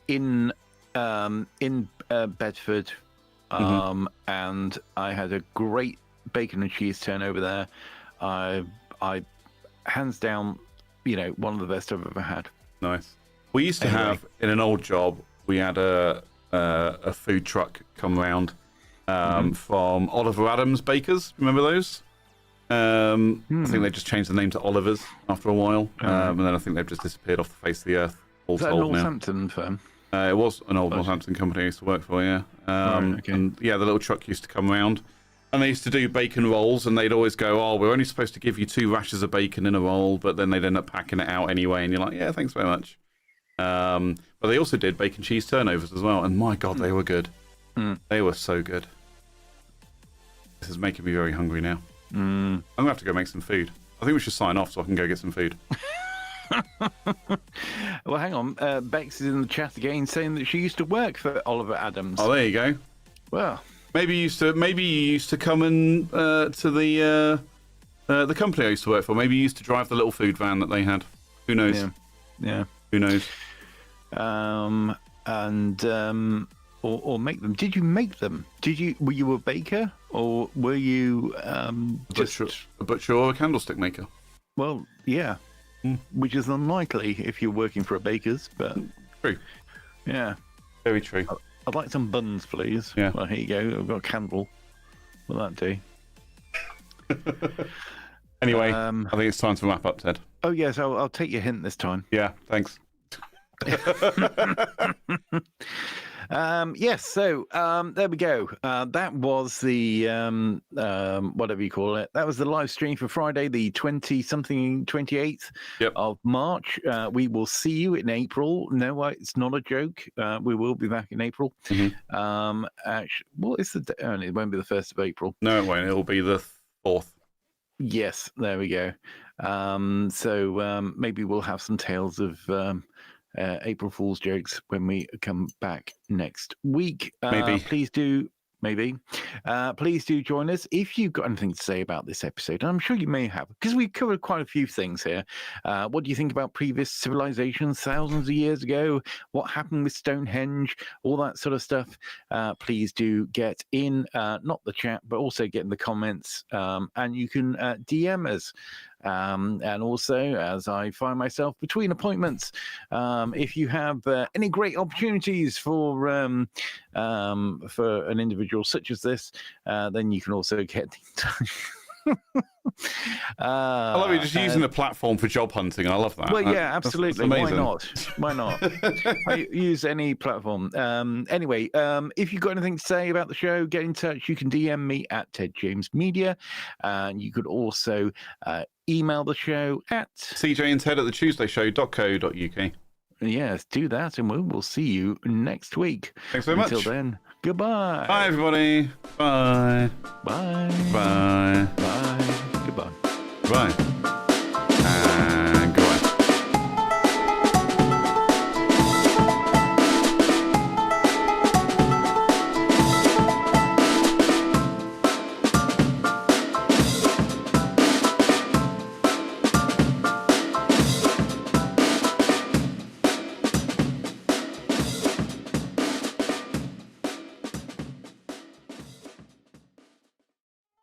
in Bedford, and I had a great bacon and cheese turnover there. I hands down, one of the best I've ever had. Nice. We used to have, in an old job, we had a food truck come round from Oliver Adams Bakers. Remember those? I think they just changed the name to Oliver's after a while, and then I think they've just disappeared off the face of the earth. Is that an Northampton firm? It was an old Northampton company I used to work for, yeah. Okay. And yeah, the little truck used to come around. And they used to do bacon rolls, and they'd always go, "Oh, we're only supposed to give you 2 rashers of bacon in a roll," but then they'd end up packing it out anyway, and you're like, "Yeah, thanks very much." But they also did bacon cheese turnovers as well, and my God, they were good. They were so good. This is making me very hungry now. I'm gonna have to go make some food. I think we should sign off so I can go get some food. Well, hang on. Bex is in the chat again saying that she used to work for Oliver Adams. Oh, there you go. Well, maybe you used to come and to the company I used to work for. Maybe you used to drive the little food van that they had. Who knows? Yeah. Who knows? Or make them. Did you make them? Were you a baker, or were you a butcher or a candlestick maker? Well, yeah. Which is unlikely if you're working for a baker's, but true. Yeah. Very true. I'd like some buns, please. Yeah. Well, here you go. I've got a candle. Will that do? Anyway, I think it's time to wrap up, Ted. Oh, yes. I'll take your hint this time. Yeah, thanks. Yes, so there we go. That was the whatever you call it. That was the live stream for Friday, the 28th of March. We will see you in April. No, it's not a joke. We will be back in April. Actually, what is the day? Oh, it won't be the 1st of April. No, it won't. It'll be the 4th. Yes, there we go. So maybe we'll have some tales of April Fool's jokes when we come back next week. Maybe. Please do join us if you've got anything to say about this episode. I'm sure you may have, because we've covered quite a few things here. What do you think about previous civilizations thousands of years ago? What happened with Stonehenge? All that sort of stuff. Please do get in, not the chat, but also get in the comments, and you can DM us. And also, as I find myself between appointments, if you have any great opportunities for an individual such as this, then you can also get in touch. I love you just using the platform for job hunting. I love that. Well, yeah, absolutely. That's Why not? I use any platform. Anyway, if you've got anything to say about the show, get in touch. You can DM me at Ted James Media, and you could also email the show at cjandted@thetuesdayshow.co.uk. Yes, do that, and we'll see you next week. Thanks very much. Until then, goodbye. Bye, everybody. Bye. Bye. Bye. Bye. Goodbye. Bye.